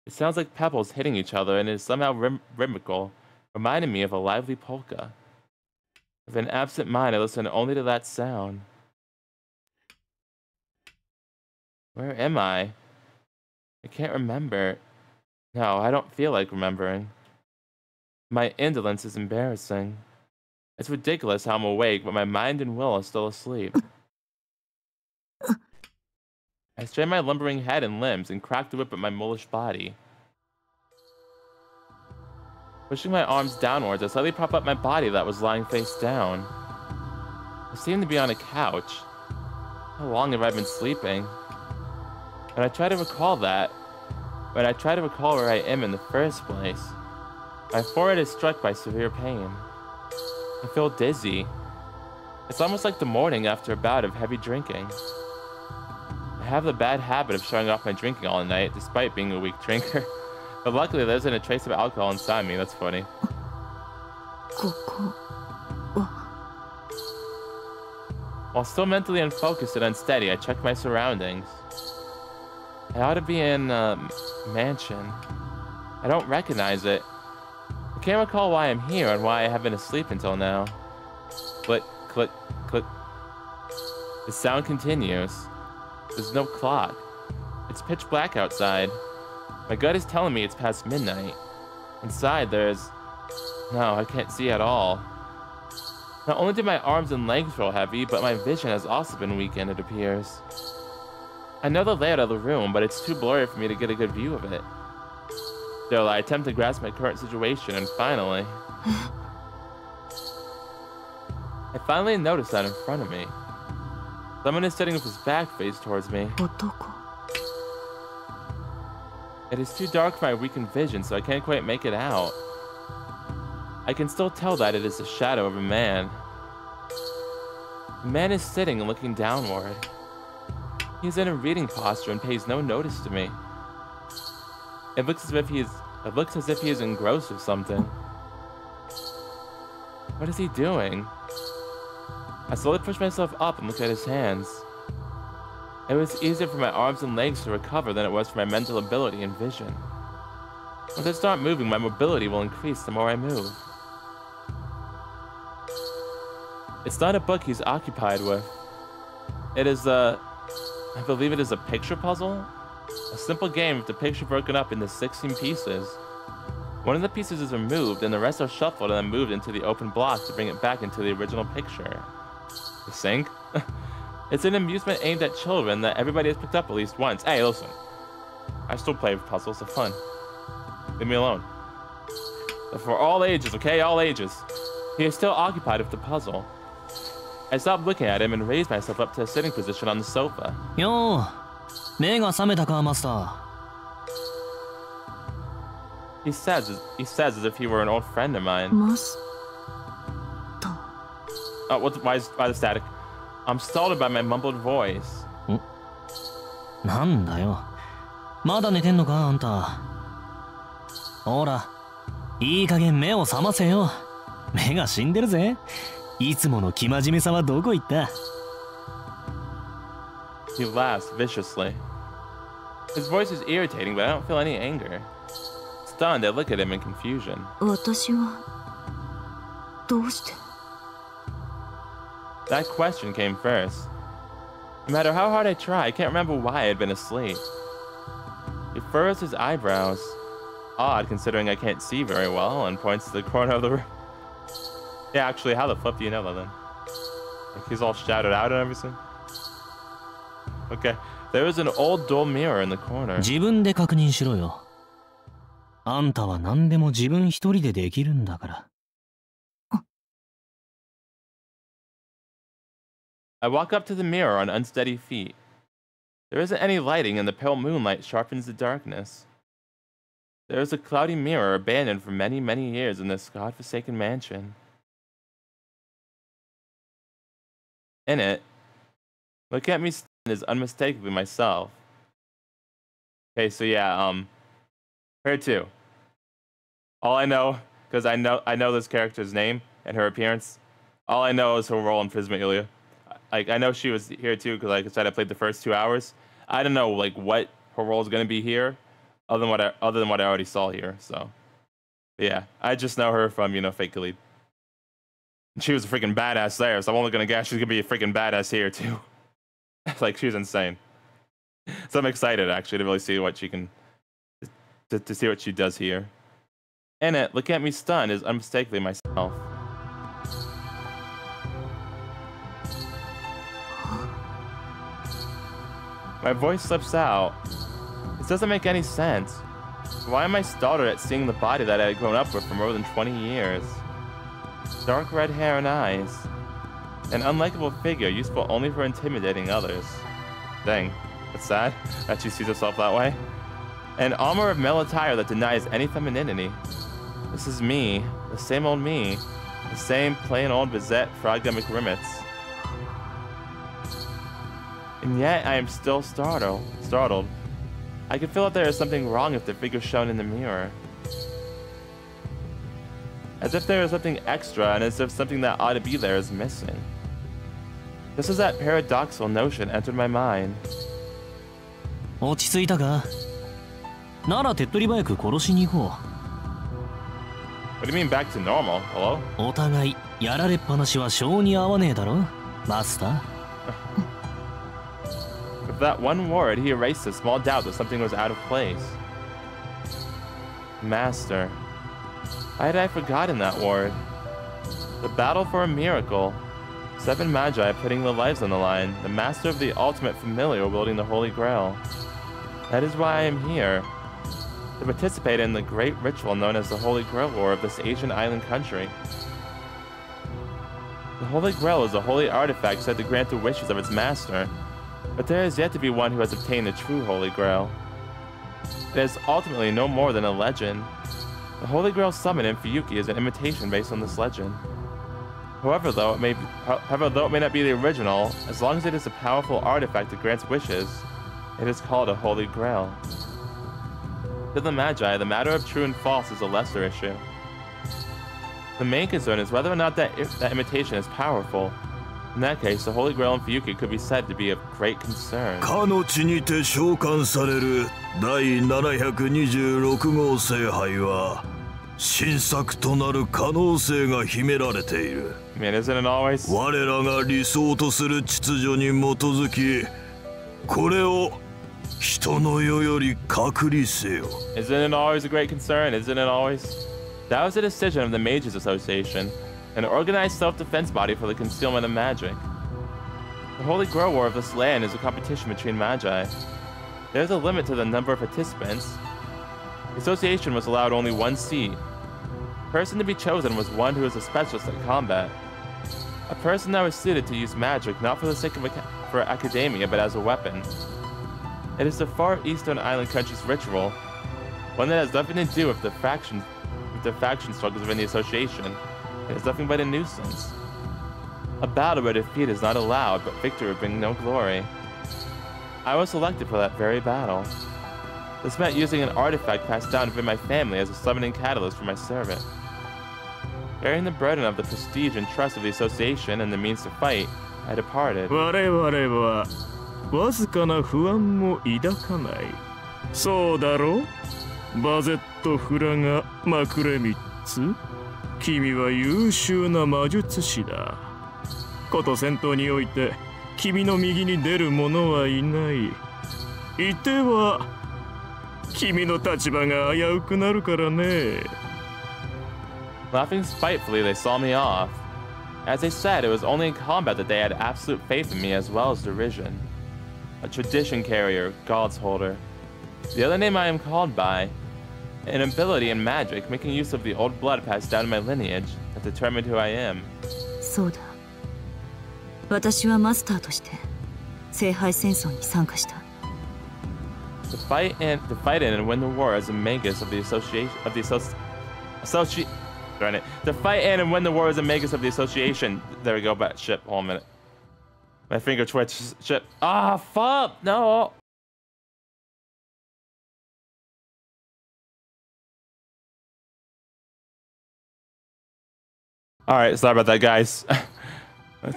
It sounds like pebbles hitting each other and is somehow rhythmical, reminding me of a lively polka. With an absent mind, I listen only to that sound. Where am I? I can't remember. No, I don't feel like remembering. My indolence is embarrassing. It's ridiculous how I'm awake, but my mind and will are still asleep. I strain my lumbering head and limbs and crack the whip at my mulish body. Pushing my arms downwards, I slightly prop up my body that was lying face down. I seem to be on a couch. How long have I been sleeping? When I try to recall where I am in the first place, my forehead is struck by severe pain. I feel dizzy. It's almost like the morning after a bout of heavy drinking. I have the bad habit of showing off my drinking all night, despite being a weak drinker. But luckily, there isn't a trace of alcohol inside me. That's funny. While still mentally unfocused and unsteady, I check my surroundings. I ought to be in a mansion. I don't recognize it. I can't recall why I'm here and why I have been asleep until now. Click, click, click. The sound continues. There's no clock. It's pitch black outside. My gut is telling me it's past midnight. Inside there's... No, I can't see at all. Not only did my arms and legs feel heavy, but my vision has also been weakened, it appears. I know the layout of the room, but it's too blurry for me to get a good view of it. Still, I attempt to grasp my current situation, and finally... I finally notice that in front of me. Someone is sitting with his back faced towards me. It is too dark for my weakened vision, so I can't quite make it out. I can still tell that it is the shadow of a man. The man is sitting and looking downward. He is in a reading posture and pays no notice to me. It looks as if he is engrossed with something. What is he doing? I slowly push myself up and look at his hands. It was easier for my arms and legs to recover than it was for my mental ability and vision. Once I start moving, my mobility will increase the more I move. It's not a book he's occupied with. It is I believe it is a picture puzzle? A simple game with the picture broken up into 16 pieces. One of the pieces is removed and the rest are shuffled and then moved into the open block to bring it back into the original picture. The sink? It's an amusement aimed at children that everybody has picked up at least once. Hey, listen. I still play puzzles, they're fun. Leave me alone. But for all ages, okay? All ages. He is still occupied with the puzzle. I stopped looking at him and raised myself up to a sitting position on the sofa. Yo, 目が覚めたか、マスター。He says as if he were an old friend of mine. Oh, why the static? I'm startled by my mumbled voice. なんだよ。まだ寝てんのか、あんた。ほら、いい加減目を覚ませよ。目が死んでるぜ。いつもの生真面目さはどこ行った？ He laughs viciously. His voice is irritating, but I don't feel any anger. Stunned, I look at him in confusion. 私はどうして？ That question came first. No matter how hard I try, I can't remember why I had been asleep. He furrows his eyebrows, odd considering I can't see very well, and points to the corner of the room. Yeah, actually, how the flip do you know that then? Like he's all shouted out and everything? Okay, there was an old dull mirror in the corner. 自分で確認しろよ。あんたは何でも自分一人でできるんだから。I walk up to the mirror on unsteady feet. There isn't any lighting and the pale moonlight sharpens the darkness. There is a cloudy mirror abandoned for many, many years in this godforsaken mansion. In it, look at me stand is unmistakably myself. Okay, so yeah, her too. All I know, because I know this character's name and her appearance, all I know is her role in Prisma Ilia. Like, I know she was here too, because like I said, I played the first 2 hours. I don't know like what her role is gonna be here, other than what I already saw here. So, but yeah, I just know her from Fake Elite. She was a freaking badass there, so I'm only gonna guess she's gonna be a freaking badass here too. Like she was insane. So I'm excited actually to really see what she can, to see what she does here. In it, look at me stunned is unmistakably myself. My voice slips out. This doesn't make any sense. Why am I startled at seeing the body that I had grown up with for more than 20 years? Dark red hair and eyes. An unlikable figure useful only for intimidating others. Dang, that's sad that she sees herself that way. An armor of male attire that denies any femininity. This is me, the same old me. The same plain old Bizette Fragga McRimmets. And yet I am still startled. I can feel that there is something wrong with the figure shown in the mirror. As if there is something extra and as if something that ought to be there is missing. Just as that paradoxical notion entered my mind. 落ち着いたか？なら手っ取り早く殺しに行こう。What do you mean back to normal? Hello? お互いやられっぱなしは性に合わねえだろ、マスター。With that one word, he erased a small doubt that something was out of place. Master. Why had I forgotten that word? The battle for a miracle. 7 magi putting their lives on the line. The master of the ultimate familiar wielding the Holy Grail. That is why I am here. To participate in the great ritual known as the Holy Grail War of this Asian island country. The Holy Grail is a holy artifact said to grant the wishes of its master. But there is yet to be one who has obtained the true Holy Grail. It is ultimately no more than a legend. The Holy Grail summoned in Fuyuki is an imitation based on this legend. However, though it may not be the original, as long as it is a powerful artifact that grants wishes, it is called a Holy Grail. To the Magi, the matter of true and false is a lesser issue. The main concern is whether or not that imitation is powerful. In that case, the Holy Grail in Fuyuki could be said to be of great concern. かの地にて召喚される第726号聖杯は新作となる可能性が秘められている。Man, isn't it always? 我らが理想とする秩序に基づき、これを人の世より隔離せよ。Isn't it always a great concern? Isn't it always? That was a decision of the Mages Association, an organized self-defense body for the concealment of magic. The Holy Grail War of this land is a competition between magi. There's a limit to the number of participants. The association was allowed only one seat. The person to be chosen was one who is a specialist at combat. A person that was suited to use magic not for the sake of for academia, but as a weapon. It is the far eastern island country's ritual, one that has nothing to do with the faction struggles within the association. It is nothing but a nuisance. A battle where defeat is not allowed, but victory would bring no glory. I was selected for that very battle. This meant using an artifact passed down within my family as a summoning catalyst for my servant. Bearing the burden of the prestige and trust of the association and the means to fight, I departed. わずかな不安も抱かない。そうだろう？バゼットフラガ・マクレミッツ。君は優秀な魔術師だ。こと戦闘において君の右に出る者はいない。いては君の立場が危うくなるからね。Laughing spitefully, they saw me off. As they said, it was only in combat that they had absolute faith in me as well as derision. A tradition carrier, God's holder. The other name I am called by. An ability in magic, making use of the old blood passed down in my lineage, that determined who I am. そうだ。私はマスターとして聖杯戦争に参加した。To fight in and win the war as a magus of the association To fight in and win the war as a magus of the association. There we go, back ship. Hold on a minute. My finger twitched. Ship. Ah, fuck! No! Alright, sorry about that, guys.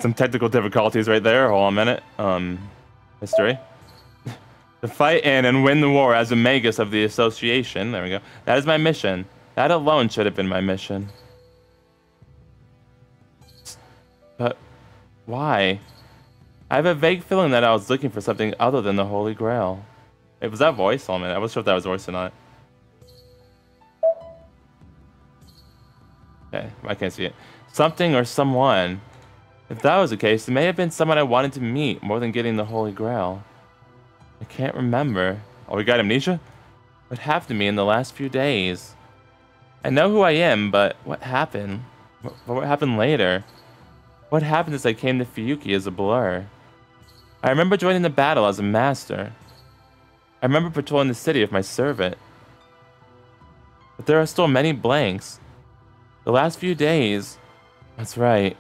Some technical difficulties right there. Hold on a minute. History. To fight in and win the war as a magus of the association. There we go. That is my mission. That alone should have been my mission. But why? I have a vague feeling that I was looking for something other than the Holy Grail. It was that voice? Oh man, I wasn't sure if that was voice or not. Okay, I can't see it. Something or someone. If that was the case, it may have been someone I wanted to meet more than getting the Holy Grail. I can't remember. Oh, we got amnesia? What happened to me in the last few days? I know who I am, but what happened? What happened later? What happened as I came to Fuyuki is a blur. I remember joining the battle as a master. I remember patrolling the city with my servant. But there are still many blanks. The last few days... That's right.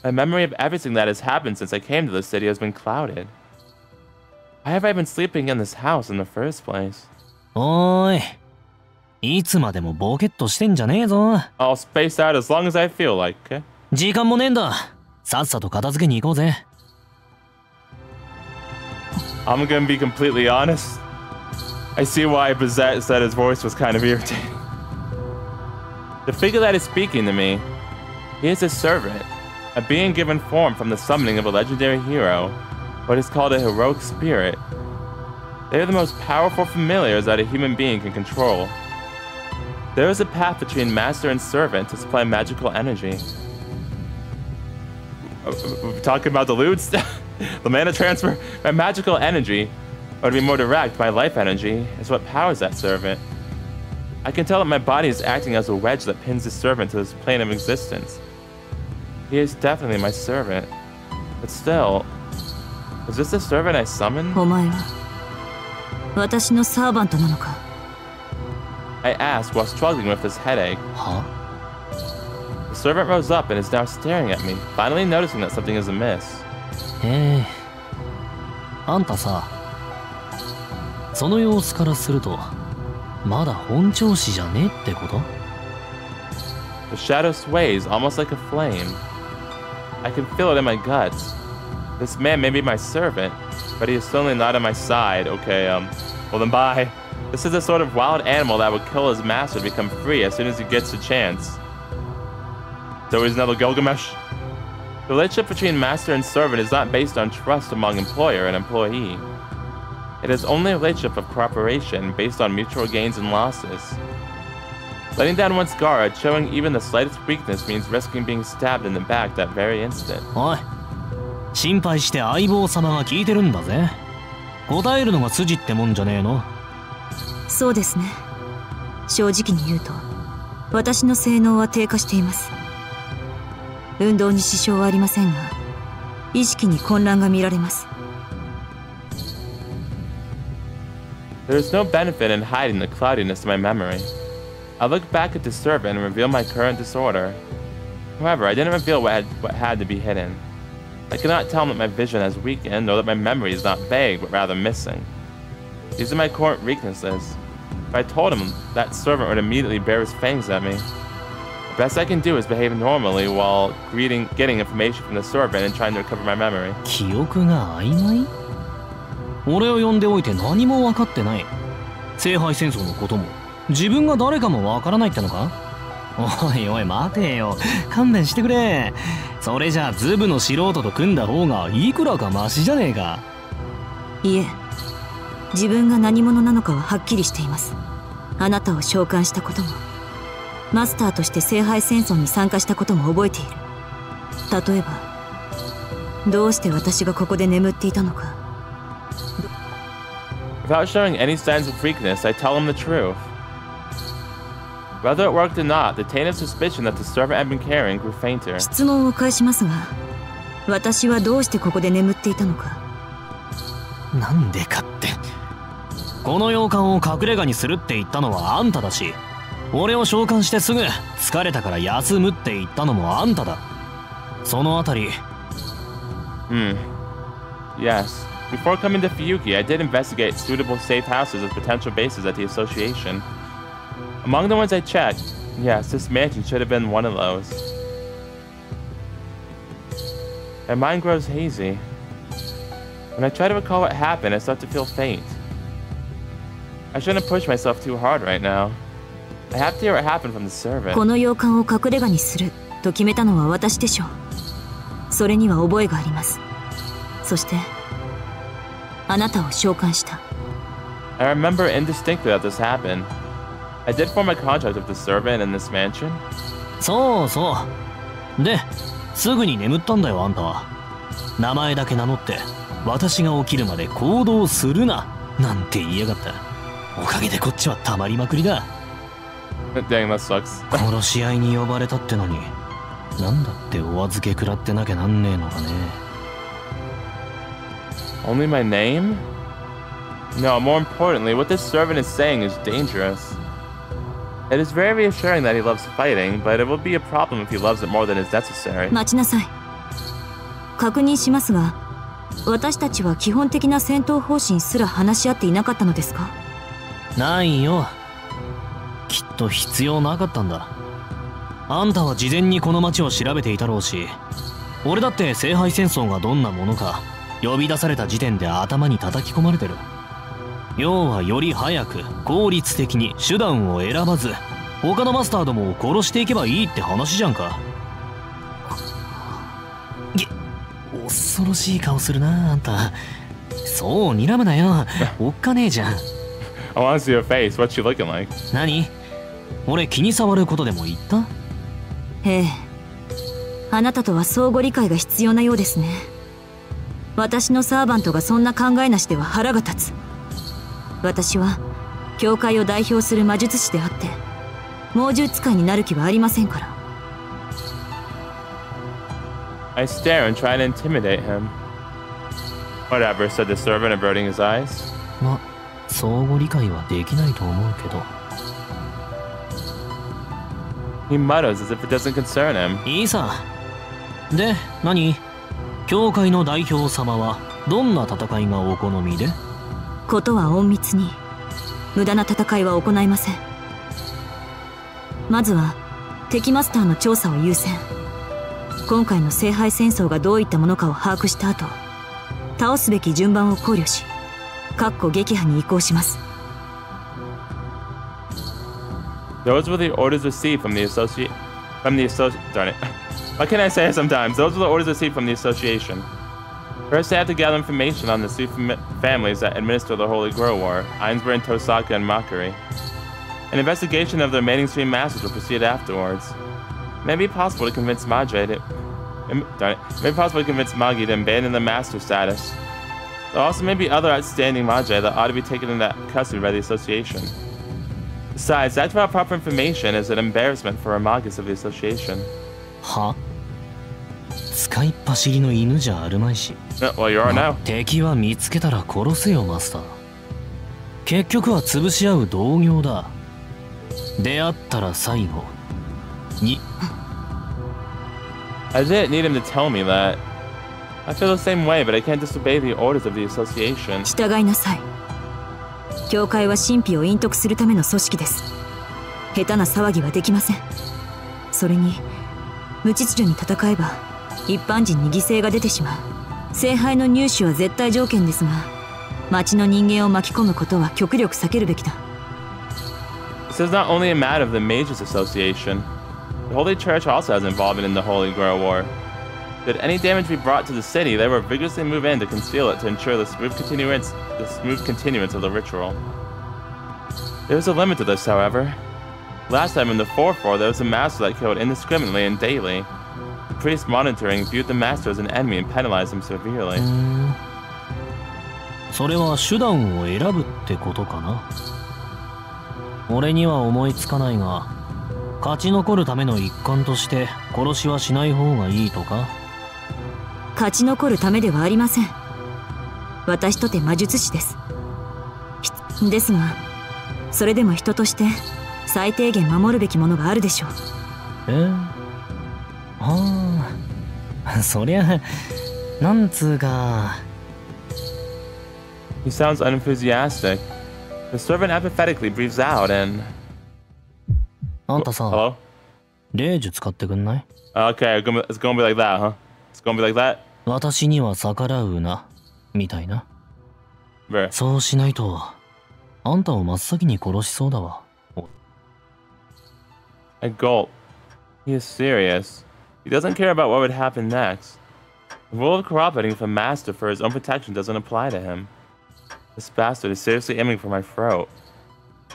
My memory of everything that has happened since I came to the city has been clouded. Why have I been sleeping in this house in the first place? Oi. いつまでもボケっとしてんじゃねえぞ。I'll space out as long as I feel like, okay? 時間もねえんだ。さっさと片付けに行こうぜ。I'm gonna be completely honest. I see why Bazette said his voice was kind of irritating. The figure that is speaking to me, he is a servant, a being given form from the summoning of a legendary hero, what is called a heroic spirit. They are the most powerful familiars that a human being can control. There is a path between master and servant to supply magical energy. We're talking about the lewds? The mana transfer? My magical energy, or to be more direct, my life energy, is what powers that servant. I can tell that my body is acting as a wedge that pins the servant to this plane of existence. He is definitely my servant. But still, is this the servant I summoned? お前は私のサーバントなのか? I asked while struggling with this headache. Huh? The servant rose up and is now staring at me, finally noticing that something is amiss. あんたさ、その様子からすると、まだ本調子じゃねってこと? The shadow sways almost like a flame. I can feel it in my guts. This man may be my servant, but he is certainly not on my side. Okay, well then bye. This is the sort of wild animal that would kill his master to become free as soon as he gets a chance. So he's another Gilgamesh? The relationship between master and servant is not based on trust among employer and employee. It is only a relationship of cooperation based on mutual gains and losses. Letting down one's guard, showing even the slightest weakness means risking being stabbed in the back that very instant. おい、心配して相棒様が聞いてるんだぜ。答えるのが筋ってもんじゃねえの。そうですね。正直に言うと私の性能は低下しています。運動に支障はありませんが意識に混乱が見られます。 There is no benefit in hiding the cloudiness of my memory. I look back at the servant and reveal my current disorder. However, I didn't reveal what had to be hidden. I cannot tell him that my vision has weakened, or that my memory is not vague, but rather missing. These are my current weaknesses. If I told him, that servant would immediately bare his fangs at me. The best I can do is behave normally while getting information from the servant and trying to recover my memory. 記憶が曖昧？俺を呼んでおいて何も分かってない。聖杯戦争のことも自分が誰かも分からないってのか？おいおい待てよ、勘弁してくれ。それじゃあズブの素人と組んだ方がいくらかマシじゃねえか。いえ、自分が何者なのかははっきりしています。あなたを召喚したこともマスターとして聖杯戦争に参加したことも覚えている。例えばどうして私がここで眠っていたのか。 Without showing any signs of weakness, I tell him the truth. Whether it worked or not, the taint of suspicion that the servant had been carrying grew fainter. 質問を返しますが、私はどうしてここで眠っていたのか。なんでかって、この洋館を隠れ家にするって言ったのはあんただし、俺を召喚してすぐ疲れたから休むって言ったのもあんただ。そのあたり。Yes. Before coming to Fuyuki, I did investigate suitable safe houses as potential bases at the association. Among the ones I checked, yes, this mansion should have been one of those. My mind grows hazy. When I try to recall what happened, I start to feel faint. I shouldn't push myself too hard right now. I have to hear what happened from the servant. この洋館を隠れ家にすると決めたのは私でしょう。それには覚えがあります。そしてあなたを召喚した。 I remember indistinctly that this happened. I did form a contract with the servant in this mansion. そうそう。で、すぐに眠ったんだよあんたは。名前だけ名乗って私が起きるまで行動するななんて言いやがった。おかげでこっちはたまりまくりだ。Dang, that sucks. 殺し合いに呼ばれたってのに、なんだってお預け食らってなきゃなんねえのかね。 Only my name? No, more importantly, what this servant is saying is dangerous. It is very reassuring that he loves fighting, but it will be a problem if he loves it more than is necessary. 待ちなさい。確認しますが、私たちは基本的な戦闘方針すら話し合っていなかったのですか？ないよ。きっと必要なかったんだ。あんたは事前にこの町を調べていたろうし、俺だって聖杯戦争がどんなものか呼び出された時点で頭に叩き込まれてる。要はより早く効率的に手段を選ばず他のマスターどもを殺していけばいいって話じゃんか。恐ろしい顔するなあんた。そう睨むなよ。おっかねえじゃん。I want to see her face. What's she looking like? 何？俺気に障ることでも言った？ええ。あなたとは相互理解が必要なようですね。私のサーバントがそんな考えなしでは腹が立つ。私は教会を代表する魔術師であって猛獣使いになる気はありませんから。 I stare and try to intimidate him. Whatever, said the servant, averting his eyes. ま、相互理解はできないと思うけど。He mutters as if it doesn't concern him. いいさ。で、何？教会の代表様はどんな戦いがお好みで？ことは隠密に無駄な戦いは行いません。まずは敵マスターの調査を優先。今回の聖杯戦争がどういったものかを把握した後、倒すべき順番を考慮し撃破に移行します。 Those were the orders received from the darn it. What can I say sometimes? Those were the orders received from the association. First, I have to gather information on the three families that administer the Holy Grail War, Ainsbury, Tohsaka, and Mockery. An investigation of the remaining three masters will proceed afterwards. It may be possible to convince Madre to Darn it. It may possibly convince Magi to abandon the master status. There also may be other outstanding Magi that ought to be taken into custody by the association. Besides, acting without proper information is an embarrassment for our Magus of the association. Huh? 使いっ走りの犬じゃあるまいし。Well, you are now. 敵は見つけたら殺せよ、マスター。結局は潰し合う同業だ。出会ったら最後に。I didn't need him to tell me that. I feel the same way, but I can't disobey the orders of the association. 従いなさい。教会は神秘を隠匿するための組織です。下手な騒ぎはできません。それに無秩序に戦えば一般人に犠牲が出てしまう。聖杯の入手は絶対条件ですが、町の人間を巻き込むことは極力避けるべきだ。This is not only a matter of the Mages Association. The Holy Church also has involvement in the Holy Grail War. Should any damage be brought to the city, they will vigorously move in to conceal it to ensure the smooth continuance of the ritual. There is a limit to this, however. Last time in the 4-4, there was a master that killed indiscriminately and daily. The priest monitoring viewed the master as an enemy and penalized him severely. それは手段を選ぶってことかな。俺には思いつかないが、勝ち残るための一環として殺しはしない方がいいとか。勝ち残るためではありません。私とて魔術師です。ですが、それでも人として最低限守るべきものがあるでしょう。ああ、そりゃなんつうか。He sounds unenthusiastic. The servant apathetically breathes out and. あんたさ、Hello? 霊術使ってくんない？ Okay, it's gonna be like that, huh? It's gonna be like that? 私には逆らうな、みたいな。そうしないと、あんたを真っ先に殺しそうだわ。I gulp. He is serious. He doesn't care about what would happen next. The rule of cooperating with a master for his own protection doesn't apply to him. This bastard is seriously aiming for my throat.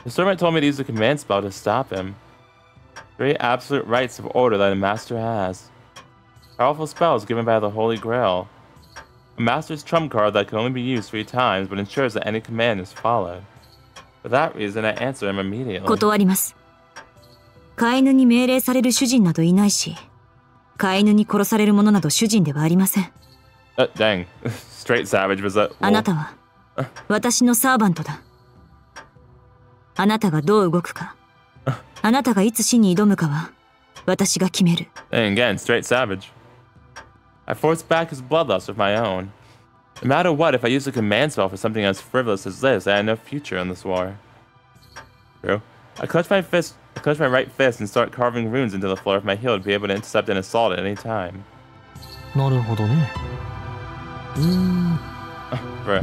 The servant told me to use the command spell to stop him. Three absolute rights of order that a master has. Powerful spells given by the Holy Grail. A master's trump card that can only be used 3 times but ensures that any command is followed. For that reason, I answer him immediately. 断ります。飼い犬に命令される主人などいないし、飼い犬に殺される者など主人ではありません。Dang. Straight savage was that. あなたは私のサーバントだ。あなたがどう動くか、あなたがいつ死に挑むかは私が決める。And again, straight savage. I forced back his bloodlust with my own. No matter what, if I use a command spell for something as frivolous as this, I had no future in this war. True. I clench my right fist and start carving runes into the floor of my heel to be able to intercept an assault at any time. なるほどね。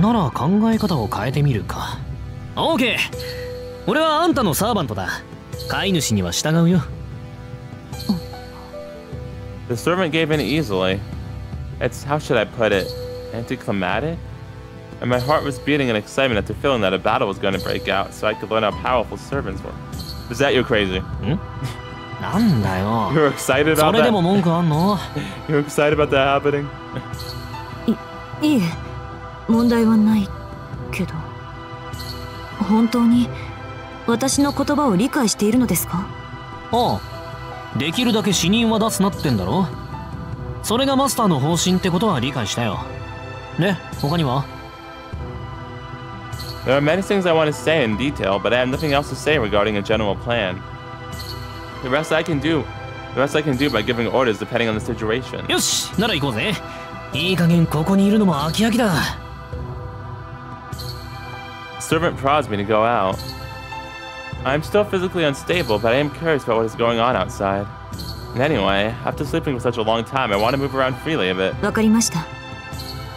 なら考え方を変えてみるか。オーケー。俺はあんたのサーバントだ。飼い主には従うよ。The servant gave in easily. It's, how should I put it, anticlimactic? And my heart was beating in excitement after feeling that a battle was going to break out, so I could learn how powerful servants were. Is that you crazy? なんだよ。You were excited about that? それでも文句あんの？ You were excited about that happening? いえ、問題はないけど。本当に私の言葉を理解しているのですか？ああ、できるだけ死人は出すなってんだろ。それがマスターの方針ってことは理解したよ。で、他には？ There are many things I want to say in detail, but I have nothing else to say regarding a general plan. The rest I can do by giving orders depending on the situation. よし、なら行こうぜ。いい加減ここにいるのも飽き飽きだ。The servant prods me to go out. I am still physically unstable, but I am curious about what is going on outside. And anyway, after sleeping for such a long time, I want to move around freely a bit. わかりました。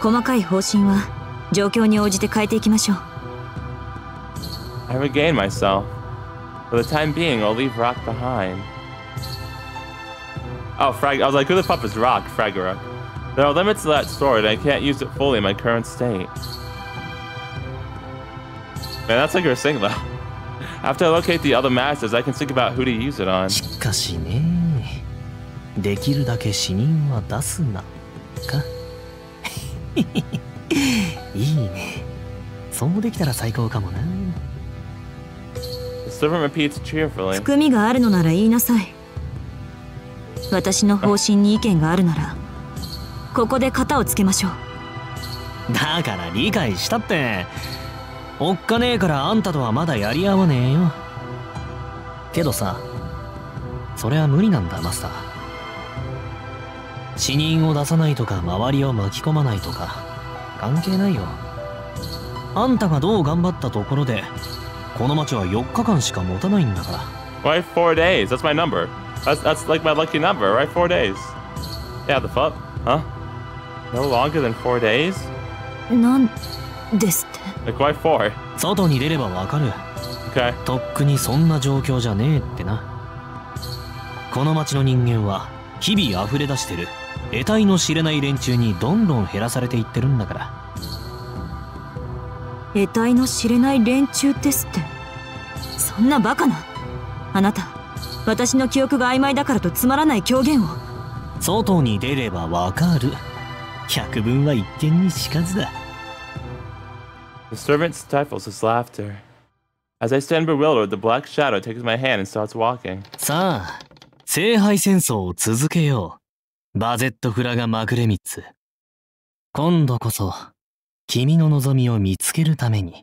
細かい方針は状況に応じて変えていきましょう。I regain myself. For the time being, I'll leave Rock behind. Oh, I was like, who the fuck is Rock? Fragorok. There are limits to that sword, and I can't use it fully in my current state. Man, that's like you're saying though. After I locate the other masters, I can think about who to use it on. しかしね。できるだけ死人は出すなかいいね。そうできたら最高かもな。The servant repeats cheerfully. 含みがあるのなら言いなさい。私の方針に意見があるならここで型をつけましょう。だから理解したって。おっかねえからあんたとはまだやり合わねえよ。けどさ、それは無理なんだマスター。死人を出さないとか周りを巻き込まないとか関係ないよ。あんたがどう頑張ったところでこの町は4日間しか持たないんだから。 Why 4 days? That's my number. That's like my lucky number, right? 4 days. Yeah, the fuck? Huh? No longer than 4 days? なんですって。 Like why 4? 外に出ればわかる。Okay. とっくにそんな状況じゃねえってな。この町の人間は日々溢れ出してる得体の知れない連中にどんどん減らされていってるんだから。得体の知れない連中ですって。そんなバカな。あなた、私の記憶が曖昧だからとつまらない狂言を。外に出ればわかる。百聞は一見にしかずだ。The servant stifles his laughter. As I stand bewildered, the black shadow takes my hand and starts walking. さあ、聖杯戦争を続けよう。バゼットフラガマクレミッツ。今度こそ君の望みを見つけるために。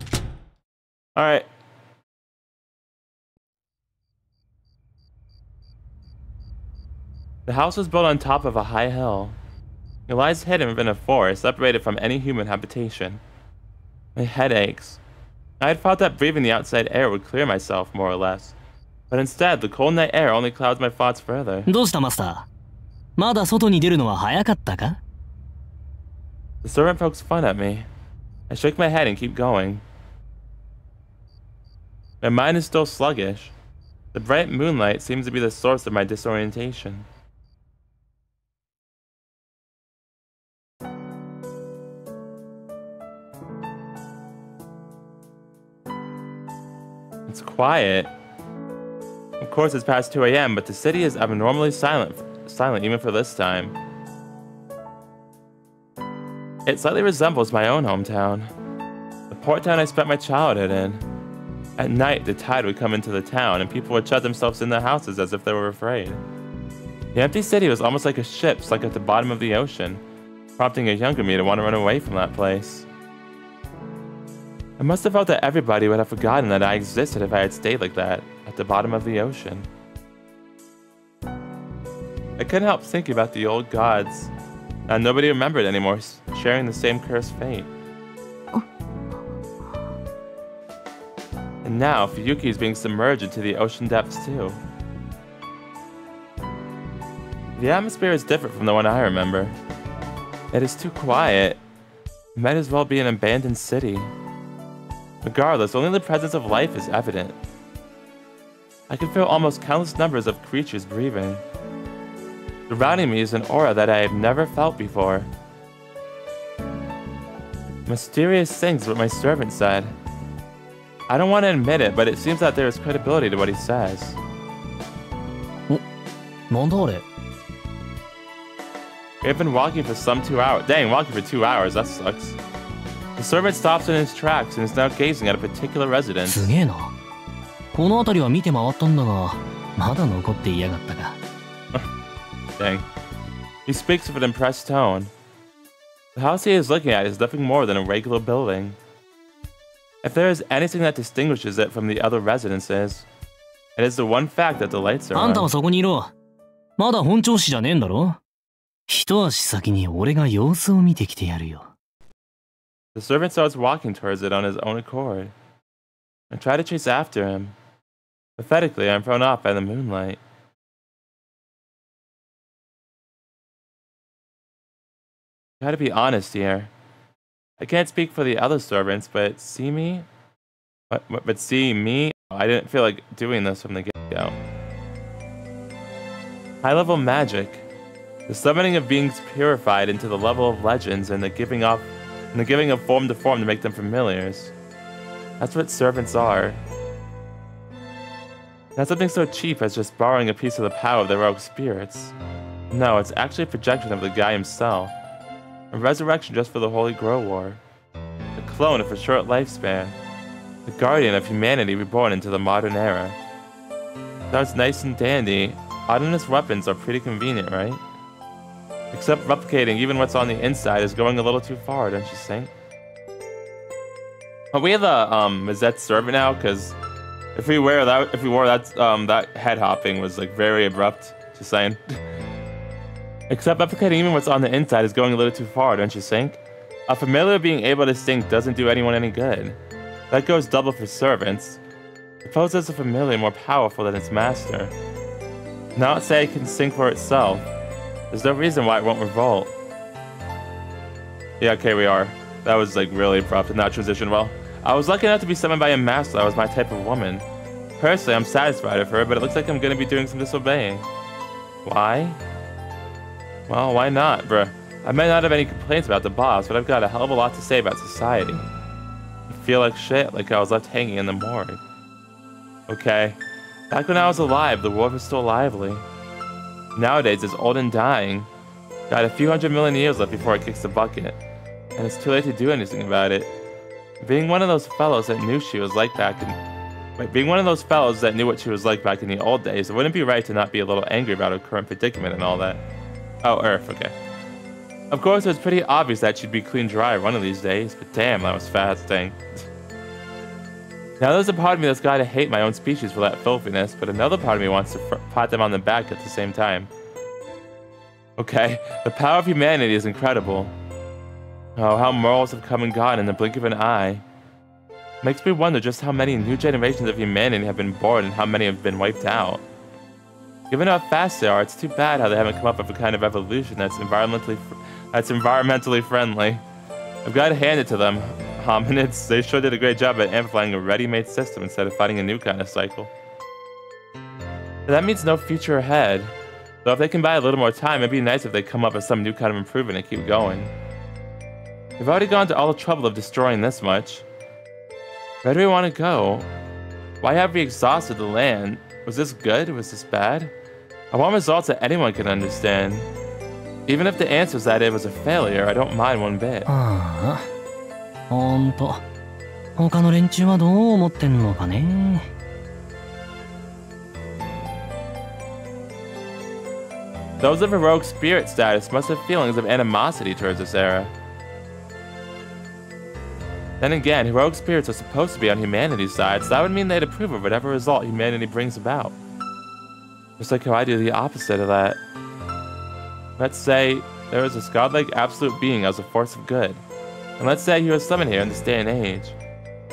Alright. The house was built on top of a high hill. It lies hidden within a forest, separated from any human habitation. My head aches. I had thought that breathing the outside air would clear myself, more or less. But instead, the cold night air only clouds my thoughts further. どうしたマスター？まだ外に出るのは早かったか？ The servant pokes fun at me. I shake my head and keep going. My mind is still sluggish. The bright moonlight seems to be the source of my disorientation. It's quiet. Of course, it's past 2 a.m., but the city is abnormally silent even for this time. It slightly resembles my own hometown, the port town I spent my childhood in. At night, the tide would come into the town, and people would shut themselves in their houses as if they were afraid. The empty city was almost like a ship stuck at the bottom of the ocean, prompting a younger me to want to run away from that place. I must have felt that everybody would have forgotten that I existed if I had stayed like that, at the bottom of the ocean. I couldn't help thinking about the old gods. Now nobody remembered anymore, sharing the same cursed fate. And now Fuyuki is being submerged into the ocean depths too. The atmosphere is different from the one I remember. It is too quiet. It might as well be an abandoned city. Regardless, only the presence of life is evident. I can feel almost countless numbers of creatures breathing. Surrounding me is an aura that I have never felt before. Mysterious things what my servant said. I don't want to admit it, but it seems that there is credibility to what he says. We've been walking for some 2 hours. Dang, walking for 2 hours, that sucks. The servant stops in his tracks and is now gazing at a particular residence. すげえな。この辺りは見て回ったんだが、まだ残っていやがったか。Dang. He speaks with an impressed tone. The house he is looking at is nothing more than a regular building. If there is anything that distinguishes it from the other residences, it is the one fact that the lights are on. あんたはそこにいろ。まだ本調子じゃねえんだろ。一足先に俺が様子を見てきてやるよ。The servant starts walking towards it on his own accord. I try to chase after him. Pathetically, I'm thrown off by the moonlight. I try to be honest here. I can't speak for the other servants, but see me? But seeing me, I didn't feel like doing this from the get-go. High-level magic. The summoning of beings purified into the level of legends and the giving of form to form to make them familiars. That's what servants are. Not something so cheap as just borrowing a piece of the power of the rogue spirits. No, it's actually a projection of the guy himself. A resurrection just for the Holy Grail War. A clone of a short lifespan. The guardian of humanity reborn into the modern era. Sounds nice and dandy. Autonomous weapons are pretty convenient, right? Except replicating even what's on the inside is going a little too far, don't you think? Are we the Mazette servant now? Because if we wore that, that head hopping was like very abrupt. Just saying. Except replicating even what's on the inside is going a little too far, don't you think? A familiar being able to sync doesn't do anyone any good. That goes double for servants. Suppose there's a familiar more powerful than its master. Not say it can sync for itself. There's no reason why it won't revolt. Yeah, okay, we are. That was like really abrupt and not transitioned well. I was lucky enough to be summoned by a master that was my type of woman. Personally, I'm satisfied with her, but it looks like I'm gonna be doing some disobeying. Why? Well, why not, bruh? I might not have any complaints about the boss, but I've got a hell of a lot to say about society. I feel like shit, like I was left hanging in the morgue. Okay. Back when I was alive, the world was still lively. Nowadays, it's old and dying. Got a few 100 million years left before it kicks the bucket. And it's too late to do anything about it. Being one of those fellows that knew she was like back in... being one of those fellows that knew what she was like back in the old days, it wouldn't be right to not be a little angry about her current predicament and all that. Oh, Earth, okay. Of course, it was pretty obvious that she'd be clean dry one of these days, but damn, that was fasting. Now there's a part of me that's got to hate my own species for that filthiness, but another part of me wants to pat them on the back at the same time. Okay, the power of humanity is incredible. Oh, how morals have come and gone in the blink of an eye. Makes me wonder just how many new generations of humanity have been born and how many have been wiped out. Given how fast they are, it's too bad how they haven't come up with a kind of evolution that's environmentally friendly. I've got to hand it to them. Hominids, they sure did a great job at amplifying a ready-made system instead of fighting a new kind of cycle. But that means no future ahead. Though if they can buy a little more time, it'd be nice if they come up with some new kind of improvement and keep going. We've already gone to all the trouble of destroying this much. Where do we want to go? Why have we exhausted the land? Was this good? Was this bad? I want results that anyone can understand. Even if the answer is that it was a failure, I don't mind one bit. ほんと、他の連中はどう思ってんのかね。Those of heroic spirit status must have feelings of animosity towards this era. Then again, heroic spirits are supposed to be on humanity's side, so that would mean they'd approve of whatever result humanity brings about. Just like how I do the opposite of that. Let's say there was this godlike absolute being as a force of good. And let's say he was summoned here in this day and age.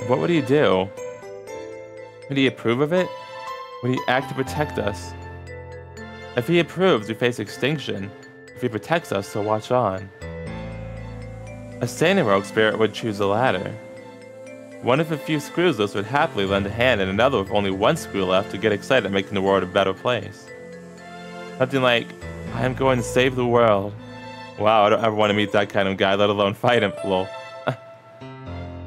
What would he do? Would he approve of it? Would he act to protect us? If he approves, we face extinction. If he protects us, he'll watch on. A sane heroic spirit would choose the latter. One of a few screwsless would happily lend a hand, and another with only one screw left to get excited at making the world a better place. Something like, I am going to save the world. Wow, I don't ever want to meet that kind of guy, let alone fight him, lol. I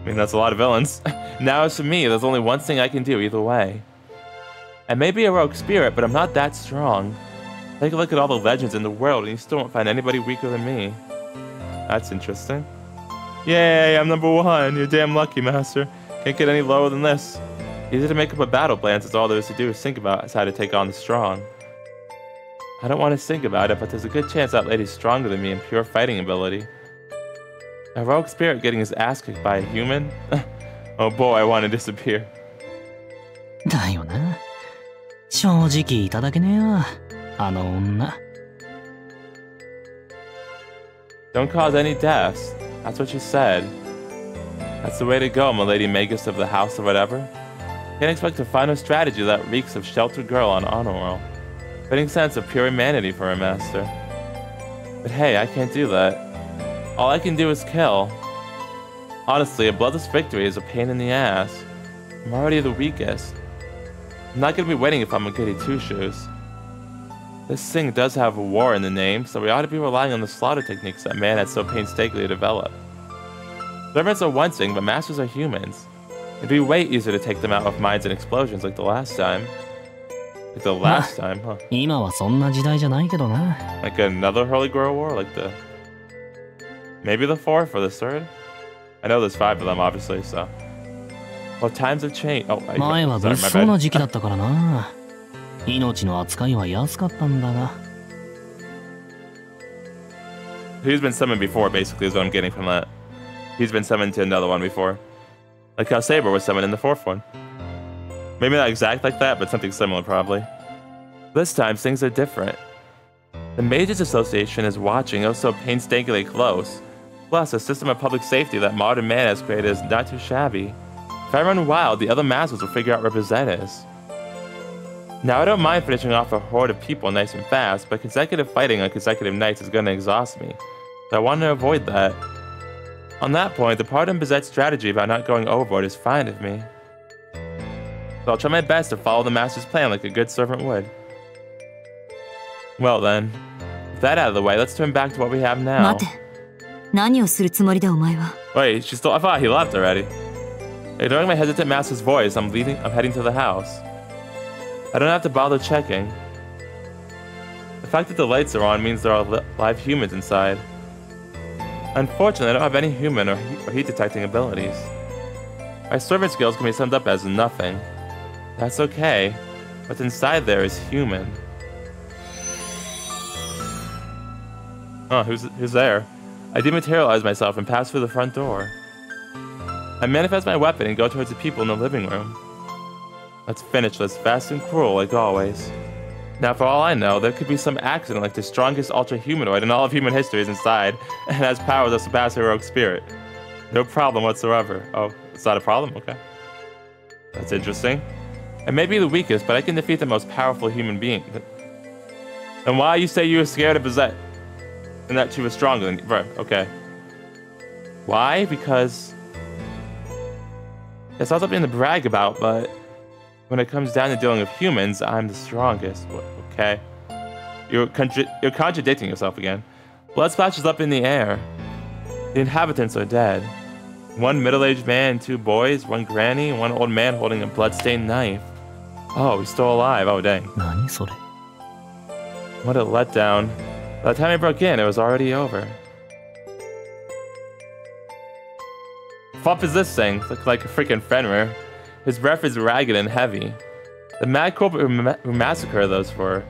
mean, that's a lot of villains. Now as for me, there's only one thing I can do either way. I may be a heroic spirit, but I'm not that strong. Take a look at all the legends in the world, and you still won't find anybody weaker than me. That's interesting. Yay, I'm number 1. You're damn lucky, Master. Can't get any lower than this. Easy to make up a battle plan, since all there is to do is think about how to take on the strong. I don't want to think about it, but there's a good chance that lady's stronger than me in pure fighting ability. A heroic spirit getting his ass kicked by a human? Oh boy, I want to disappear. だよな。正直いただけねえわ、あの女。Don't cause any deaths. That's what you said. That's the way to go, my lady Magus of the house or whatever. Can't expect to find a strategy that reeks of sheltered girl on honor roll. Fitting sense of pure humanity for a master. But hey, I can't do that. All I can do is kill. Honestly, a bloodless victory is a pain in the ass. I'm already the weakest. I'm not gonna be waiting if I'm a goody two-shoes. This thing does have a war in the name, so we ought to be relying on the slaughter techniques that man had so painstakingly developed. Servants are one thing, but masters are humans. It'd be way easier to take them out with mines and explosions like the last time. Like the last time, huh? 今はそんな時代じゃないけどな。Like another Holy Grail War? Like maybe the 4th or the 3rd? I know there's 5 of them, obviously, so. Well, times have changed. Oh, 前は物騒な時期だったからな。命の扱いは安かったんだが。He's been summoned before, basically, is what I'm getting from that. He's been summoned to another one before. Like how Saber was summoned in the 4th one. Maybe not exact like that, but something similar, probably. This time, things are different. The Mages Association is watching oh so painstakingly close. Plus, a system of public safety that modern man has created is not too shabby. If I run wild, the other masters will figure out where Bizet is. Now, I don't mind finishing off a horde of people nice and fast, but consecutive fighting on consecutive nights is gonna exhaust me. So I want to avoid that. On that point, the part in Bizet's strategy about not going overboard is fine with me. So I'll try my best to follow the master's plan like a good servant would. Well then, with that out of the way, let's turn back to what we have now. Wait, she's still— I thought he left already. Ignoring my hesitant master's voice, I'm heading to the house. I don't have to bother checking. The fact that the lights are on means there are live humans inside. Unfortunately, I don't have any human or heat detecting abilities. My servant skills can be summed up as nothing. That's okay. What's inside there is human. Oh, who's there? I dematerialize myself and pass through the front door. I manifest my weapon and go towards the people in the living room. Let's finish this fast and cruel like always. Now, for all I know, there could be some accident like the strongest ultra-humanoid in all of human history is inside and has powers that surpass heroic spirit. No problem whatsoever. Oh, it's not a problem? Okay. That's interesting. I may be the weakest, but I can defeat the most powerful human being. And why you say you were scared of Bizet? And that she was stronger than you? Right, okay. Why? Because it's not something to brag about, but when it comes down to dealing with humans, I'm the strongest. Okay. You're contradicting yourself again. Blood splashes up in the air. The inhabitants are dead. One middle-aged man, 2 boys, 1 granny, 1 old man holding a blood-stained knife. Oh, he's still alive. Oh, dang. What a letdown. By the time I broke in, it was already over. Fuck is this thing? Looks like a freaking Fenrir. His breath is ragged and heavy. The mad culprit who massacred those 4.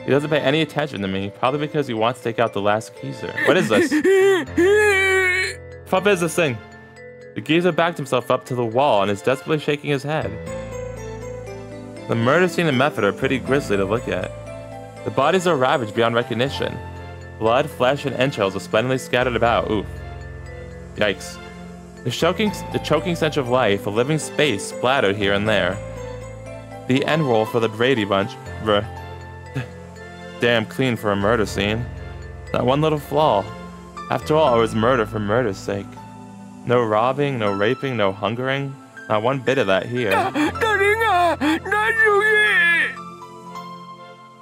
He doesn't pay any attention to me, probably because he wants to take out the last geezer. What is this? Fuck is this thing? The geezer backed himself up to the wall and is desperately shaking his head. The murder scene and method are pretty grisly to look at. The bodies are ravaged beyond recognition. Blood, flesh, and entrails are splendidly scattered about. Oof. Yikes. The choking stench of life, a living space splattered here and there. The end roll for the Brady Bunch. Damn clean for a murder scene. Not one little flaw. After all, it was murder for murder's sake. No robbing, no raping, no hungering. Not one bit of that here.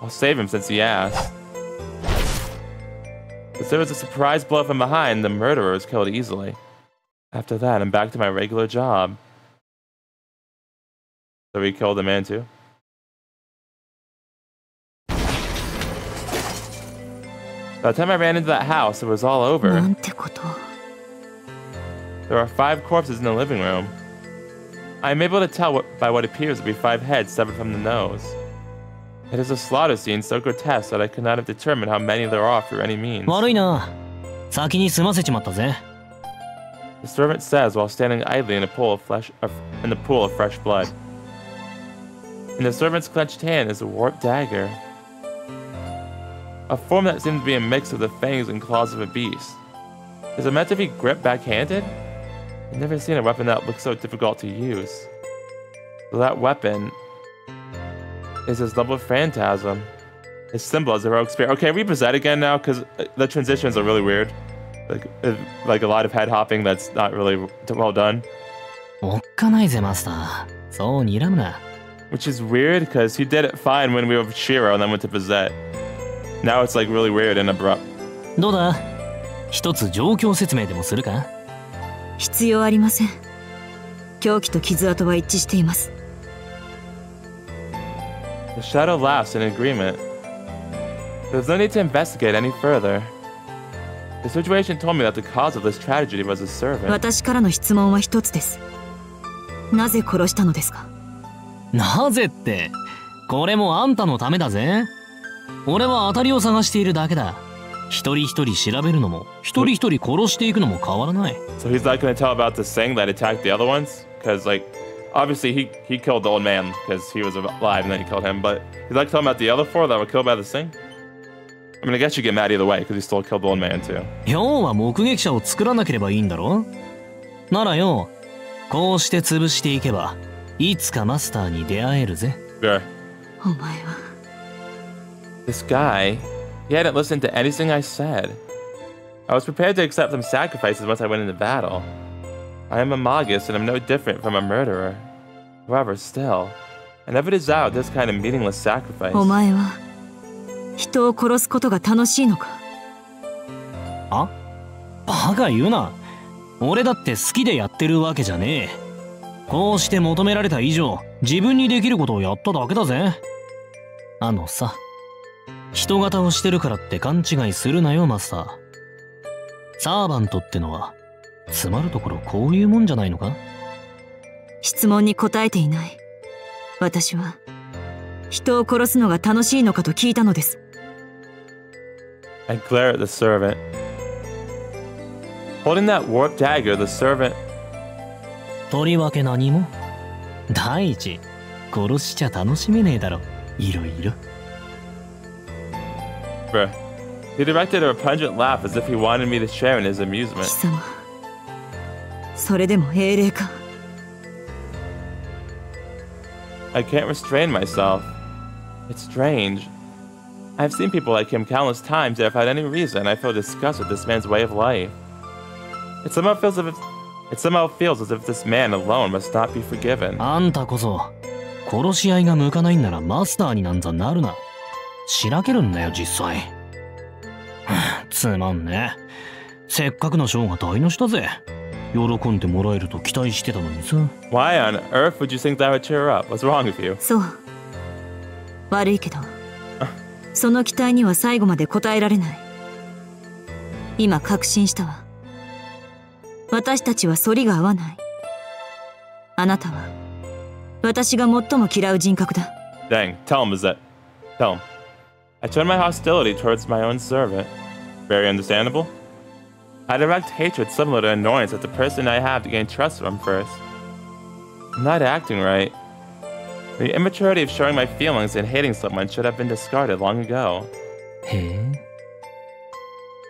I'll save him since he asked. If there was a surprise blow from behind, the murderer was killed easily. After that, I'm back to my regular job. So he killed the man too? By the time I ran into that house, it was all over. There are 5 corpses in the living room. I am able to tell by what appears to be 5 heads severed from the nose. It is a slaughter scene so grotesque that I could not have determined how many there are through any means. The servant says while standing idly in a pool of fresh blood. In the servant's clenched hand is a warped dagger. A form that seems to be a mix of the fangs and claws of a beast. Is it meant to be gripped backhanded? I've never seen a weapon that looks so difficult to use. So that weapon is his double phantasm. His symbol is a heroic spirit. Okay, read that again now, because the transitions are really weird. Like a lot of head hopping that's not really well done. Which is weird, because he did it fine when we were with Shiro and then went to Bizet. Now it's like really weird and abrupt. どうだ? 一つ状況説明でもするか? 必要ありません。凶器と傷跡は一致しています。The The shadow laughs in agreement. There's no need to investigate any further. The situation told me that the cause of this tragedy was a servant. 私からの質問は一つです。なぜ殺したのですか？なぜって、これもあんたのためだぜ。俺は当たりを探しているだけだ。一人一人調べるのも、一人一人殺していくのも変わらない。So he's not going to tell about the thing that attacked the other ones? Because, like, obviously he killed the old man because he was alive and then he killed him, but he's like talking about the other four that were killed by this thing? I mean, I guess you get mad either way because he still killed the old man too. 要は目撃者を作らなければいいんだろ？ならよ、こうして潰していけば、いつかマスターに出会えるぜ。Sure. お前は。This guy, he hadn't listened to anything I said. I was prepared to accept some sacrifices once I went into battle. I am a magus and I'm no different from a murderer. However, still, I never desired this kind of meaningless sacrifice. お前は人を殺すことが楽しいのか？あ？バカ言うな。俺だって好きでやってるわけじゃねえ。こうして求められた以上、自分にできることをやっただけだぜ。あのさ、人型をしてるからって勘違いするなよ、マスター。サーバントってのは、つまるところこういうもんじゃないのか？質問に答えていない。私は、人を殺すのが楽しいのかと聞いたのです。I glare at the servant. Holding that warped dagger, the servant... とりわけ何も。第一、殺しちゃ楽しめねえだろ。いろいろ。Bruh. He directed a repugnant laugh as if he wanted me to share in his amusement. 貴様、それでも英霊か。I can't restrain myself. It's strange. I've seen people like him countless times, yet if I had any reason, I feel disgust with this man's way of life. It somehow feels as if this man alone must not be forgiven. あんたこそ、殺し合いが向かないんならマスターになんざなるな。しらけるんだよ、実際。つまんねえ。せっかくの賞が台無しだぜ。喜んでもらえると期待してたのにさ。Why on earth would you think that would cheer up? What's wrong with you? そう。悪いけど、その期待には最後まで応えられない。今確信したわ。私たちは反りが合わない。あなたは、私が最も嫌う人格だ。Dang, tell him, is that... Tell him. I turned my hostility towards my own servant. Very understandable. I direct hatred similar to annoyance at the person I have to gain trust from first. I'm not acting right. The immaturity of showing my feelings and hating someone should have been discarded long ago. へえ。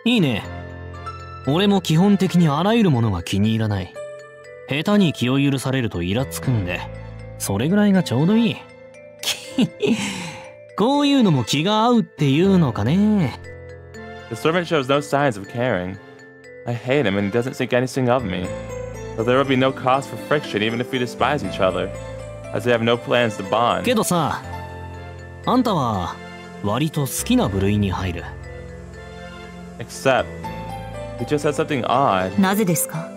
いいね。俺も基本的にあらゆるものが気に入らない。下手に気を許されるとイラつくんで、それぐらいがちょうどいい。こういうのも気が合うっていうのかね。The servant shows no signs of caring. I hate him and he doesn't think anything of me. But there will be no cause for friction even if we despise each other, as they have no plans to bond. けどさ、あんたは割と好きな部類に入る。Except, he just has something odd. なぜですか？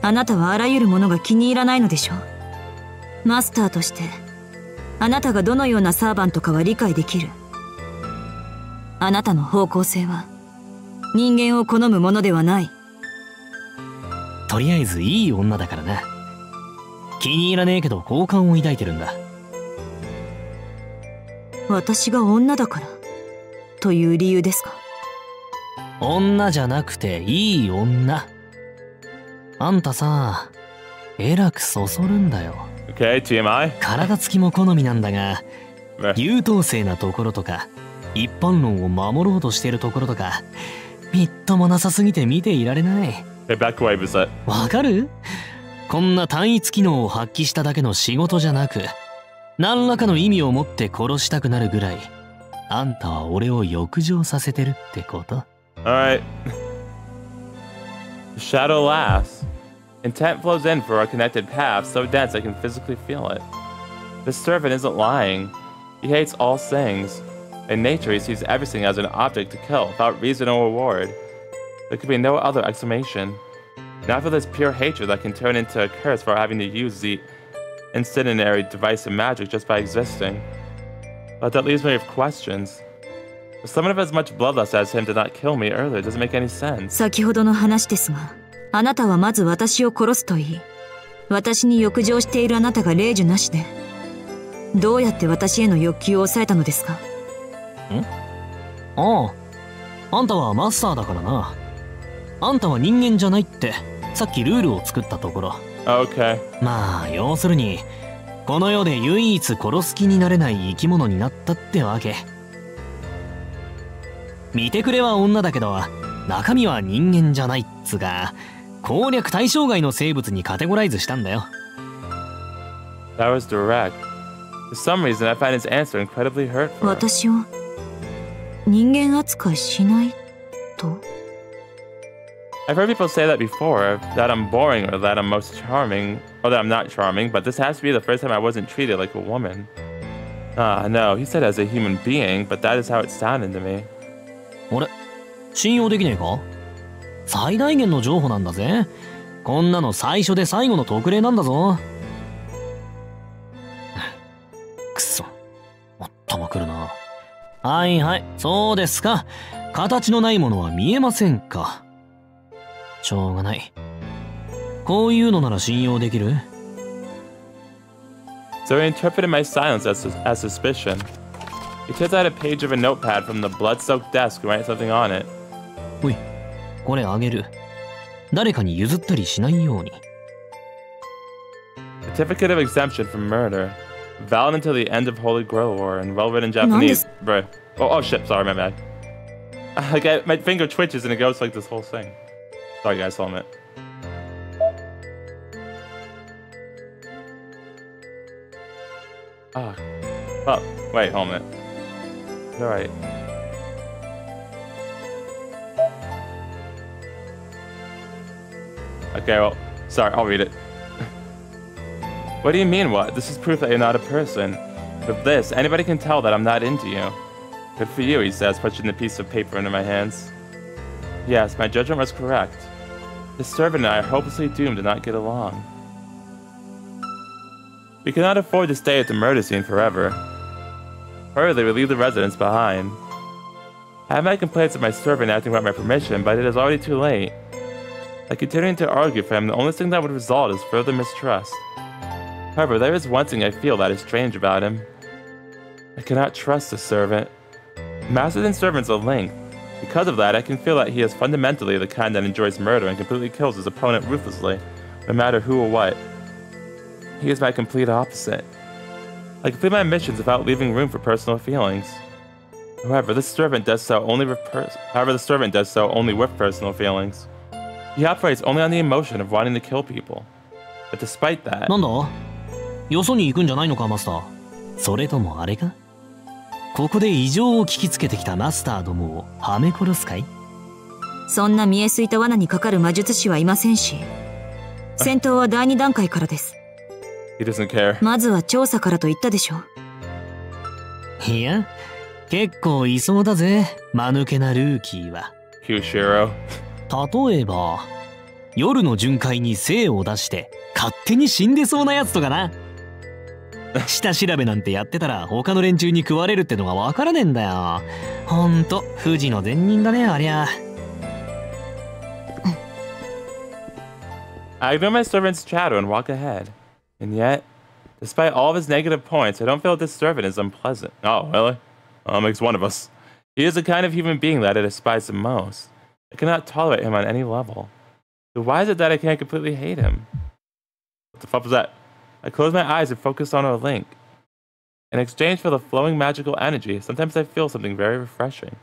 あなたはあらゆるものが気に入らないのでしょう。マスターとして、あなたがどのようなサーバントかは理解できる。あなたの方向性は、人間を好むものではない。とりあえずいい女だからな。気に入らねえけど好感を抱いてるんだ。私が女だからという理由ですか？女じゃなくていい女。あんたさ、えらくそそるんだよ。Okay, TMI? 体つきも好みなんだが、優等生なところとか、一般論を守ろうとしてるところとか、みっともなさすぎて見ていられない。わかる？こんな単一機能を発揮しただけの仕事じゃなく、何らかの意味を持って殺したくなるぐらい、あんたは俺を欲情させてるってこと。Alright. The shadow laughs. Intent flows in for our connected paths, so dense I can physically feel it. This servant isn't lying. He hates all things. In nature, he sees everything as an object to kill, without reason or reward. There could be no other explanation. Now for this pure hatred that can turn into a curse for having to use the incendiary device of magic just by existing. But that leaves me with questions. If someone of as much bloodlust as him did not kill me earlier, it doesn't make any sense. 先ほどの話ですが、あなたはまず私を殺すと言い、私に欲情しているあなたが例樹なしで、どうやって私への欲求を抑えたのですか？ああ、あんたはマスターだからな。あんたは人間じゃないってさっきルールを作ったところ。Okay. まあ要するにこの世で唯一殺す気になれない生き物になったってわけ。見てくれは女だけど中身は人間じゃないっつが、攻略対象外の生物にカテゴライズしたんだよ。That was direct. For some reason, I find his answer incredibly hurtful. 私を人間扱いしないと？ I've heard people say that before, that I'm boring or that I'm most charming, or that I'm not charming, but this has to be the first time I wasn't treated like a woman. No, he said as a human being, but that is how it sounded to me. あれ？信用できねえか？最大限の情報なんだぜ。こんなの最初で最後の特例なんだぞ。くそ、頭くるな。はいはい、そうですか。形のないものは見えませんか。しょうがない。こういうのなら信用できる？ So he interpreted my silence as suspicion. He took out a page of a notepad from the blood-soaked desk and write something on it. おい、これあげる。誰かに譲ったりしないように。Certificate of exemption from murder. Valid until the end of Holy Grail War and well written Japanese. Bruh. Oh shit, sorry, my bad. Like, my finger twitches and it goes like this whole thing. Sorry guys, hold it. Oh, wait, hold it. Alright. Okay, well, sorry, I'll read it. What do you mean, what? This is proof that you're not a person. With this, anybody can tell that I'm not into you. Good for you, he says, pushing the piece of paper into my hands. Yes, my judgment was correct. The servant and I are hopelessly doomed to not get along. We cannot afford to stay at the murder scene forever. Hurriedly, we leave the residence behind. I have my complaints of my servant acting without my permission, but it is already too late. By continuing to argue for him, the only thing that would result is further mistrust. However, there is one thing I feel that is strange about him. I cannot trust the servant. Masters and servants are linked. Because of that, I can feel that he is fundamentally the kind that enjoys murder and completely kills his opponent ruthlessly, no matter who or what. He is my complete opposite. I complete my missions without leaving room for personal feelings. However, the servant does so only with personal feelings. He operates only on the emotion of wanting to kill people. But despite that... なんだ？よそに行くんじゃないのか、マスター。それともあれか？ここで異常を聞きつけてきたマスターどもをはめ殺すかい？そんな見えすいた罠にかかる魔術師はいませんし、戦闘は第2段階からです。He doesn't care. まずは調査からと言ったでしょ。いや、結構いそうだぜ、間抜けなルーキーは。Kyushiro. 例えば、夜の巡回に精を出して勝手に死んでそうなやつとかな。下調べなんてやってたら他の連中に食われるってのがわからねえんだよ。ほんと不治の善人だね、ありゃ。I ignore my servant's chatter and walk ahead. And yet, despite all of his negative points, I don't feel that this servant is unpleasant. Oh, really? Well, that makes one of us. He is the kind of human being that I despise the most. I cannot tolerate him on any level. So why is it that I can't completely hate him? What the fuck was that? I close my eyes and focus on our link. In exchange for the flowing magical energy, sometimes I feel something very refreshing.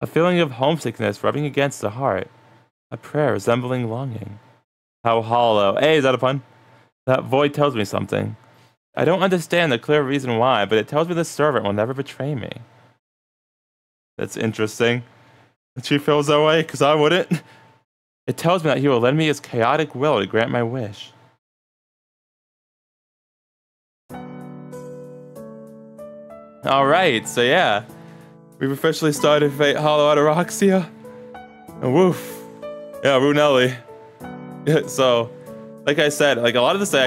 A feeling of homesickness rubbing against the heart. A prayer resembling longing. How hollow. Hey, is that a pun? That void tells me something. I don't understand the clear reason why, but it tells me this servant will never betray me. That's interesting. She feels that way, because I wouldn't. It tells me that he will lend me his chaotic will to grant my wish. Alright, so yeah. We've officially started Fate Hollow Ataraxia. And woof. Yeah, Runelli. So, like I said, like a lot of this, I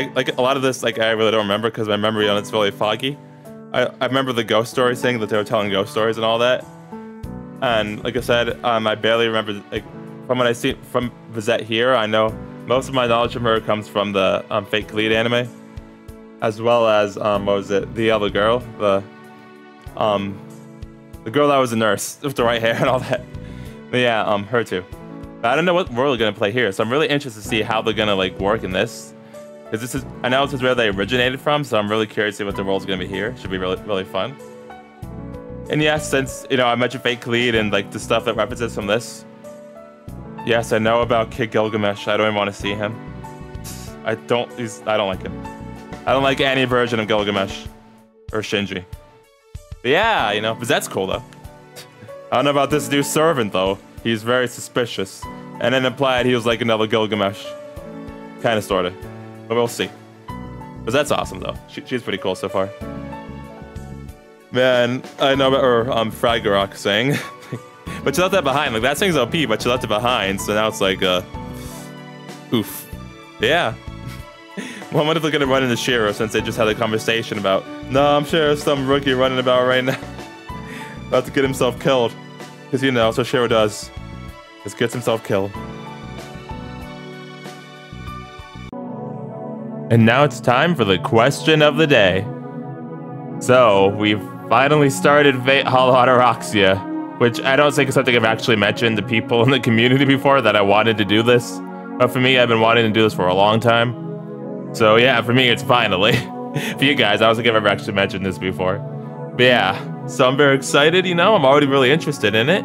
really don't remember because my memory on it's really foggy. I remember the ghost story saying that they were telling ghost stories and all that. And like I said, I barely remember, like, from what I see from Bizette here, I know most of my knowledge from her comes from the Fake Lead anime, as well as what was it, the other girl, the girl that was a nurse with the right hair and all that. But yeah, her too. But I don't know what role they're gonna play here, so I'm really interested to see how they're gonna like work in this. Because this is, I know this is where they originated from, so I'm really curious to see what the role's gonna be here. Should be really fun. And yes, since I mentioned Fake Lead and like the stuff that references from this. Yes, I know about Kid Gilgamesh. I don't even want to see him. I don't like him. I don't like any version of Gilgamesh or Shinji. But yeah, but that's cool though. I don't know about this new servant though. He's very suspicious. And then implied he was like another Gilgamesh. Kinda sorta. But we'll see. But that's awesome though. She's pretty cool so far. Man, I know about her Fragorok saying. But she left that behind. Like that thing's OP, but she left it behind, so now it's like oof. Yeah. Well, I wonder if they're gonna run into Shiro since they just had a conversation about, no, I'm sure some rookie running about right now. About to get himself killed. Because that's what Shiro does. Just gets himself killed. And now it's time for the question of the day. So, we've finally started Hollow Ataraxia, which I don't think is something I've actually mentioned to people in the community before, that I wanted to do this. But for me, I've been wanting to do this for a long time. So yeah, for me, it's finally. For you guys, I don't think I've ever actually mentioned this before. But yeah, so I'm very excited, I'm already really interested in it.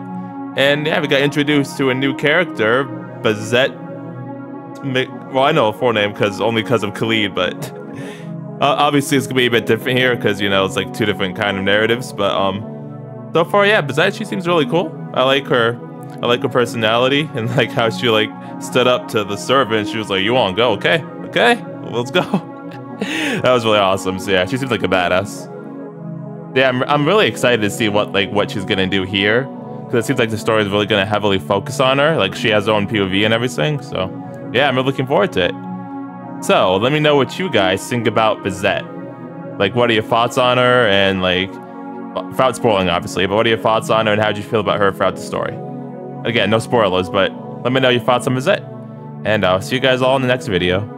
And yeah, we got introduced to a new character, Bizette. Well, I know a full name only because of Khalid, but obviously it's gonna be a bit different here because it's like two different kind of narratives. But so far, yeah, Bizette, she seems really cool. I like her personality and like how she like stood up to the servant. She was like, "You want to go? Okay, let's go." That was really awesome. So yeah, she seems like a badass. Yeah, I'm really excited to see what she's gonna do here, because it seems like the story is really gonna heavily focus on her. Like she has her own POV and everything. So yeah, I'm really looking forward to it. So let me know what you guys think about Bizette. Like, what are your thoughts on her, and like, without spoiling obviously, but what are your thoughts on her and how did you feel about her throughout the story? Again, no spoilers, but let me know your thoughts on Bizette. And I'll see you guys all in the next video.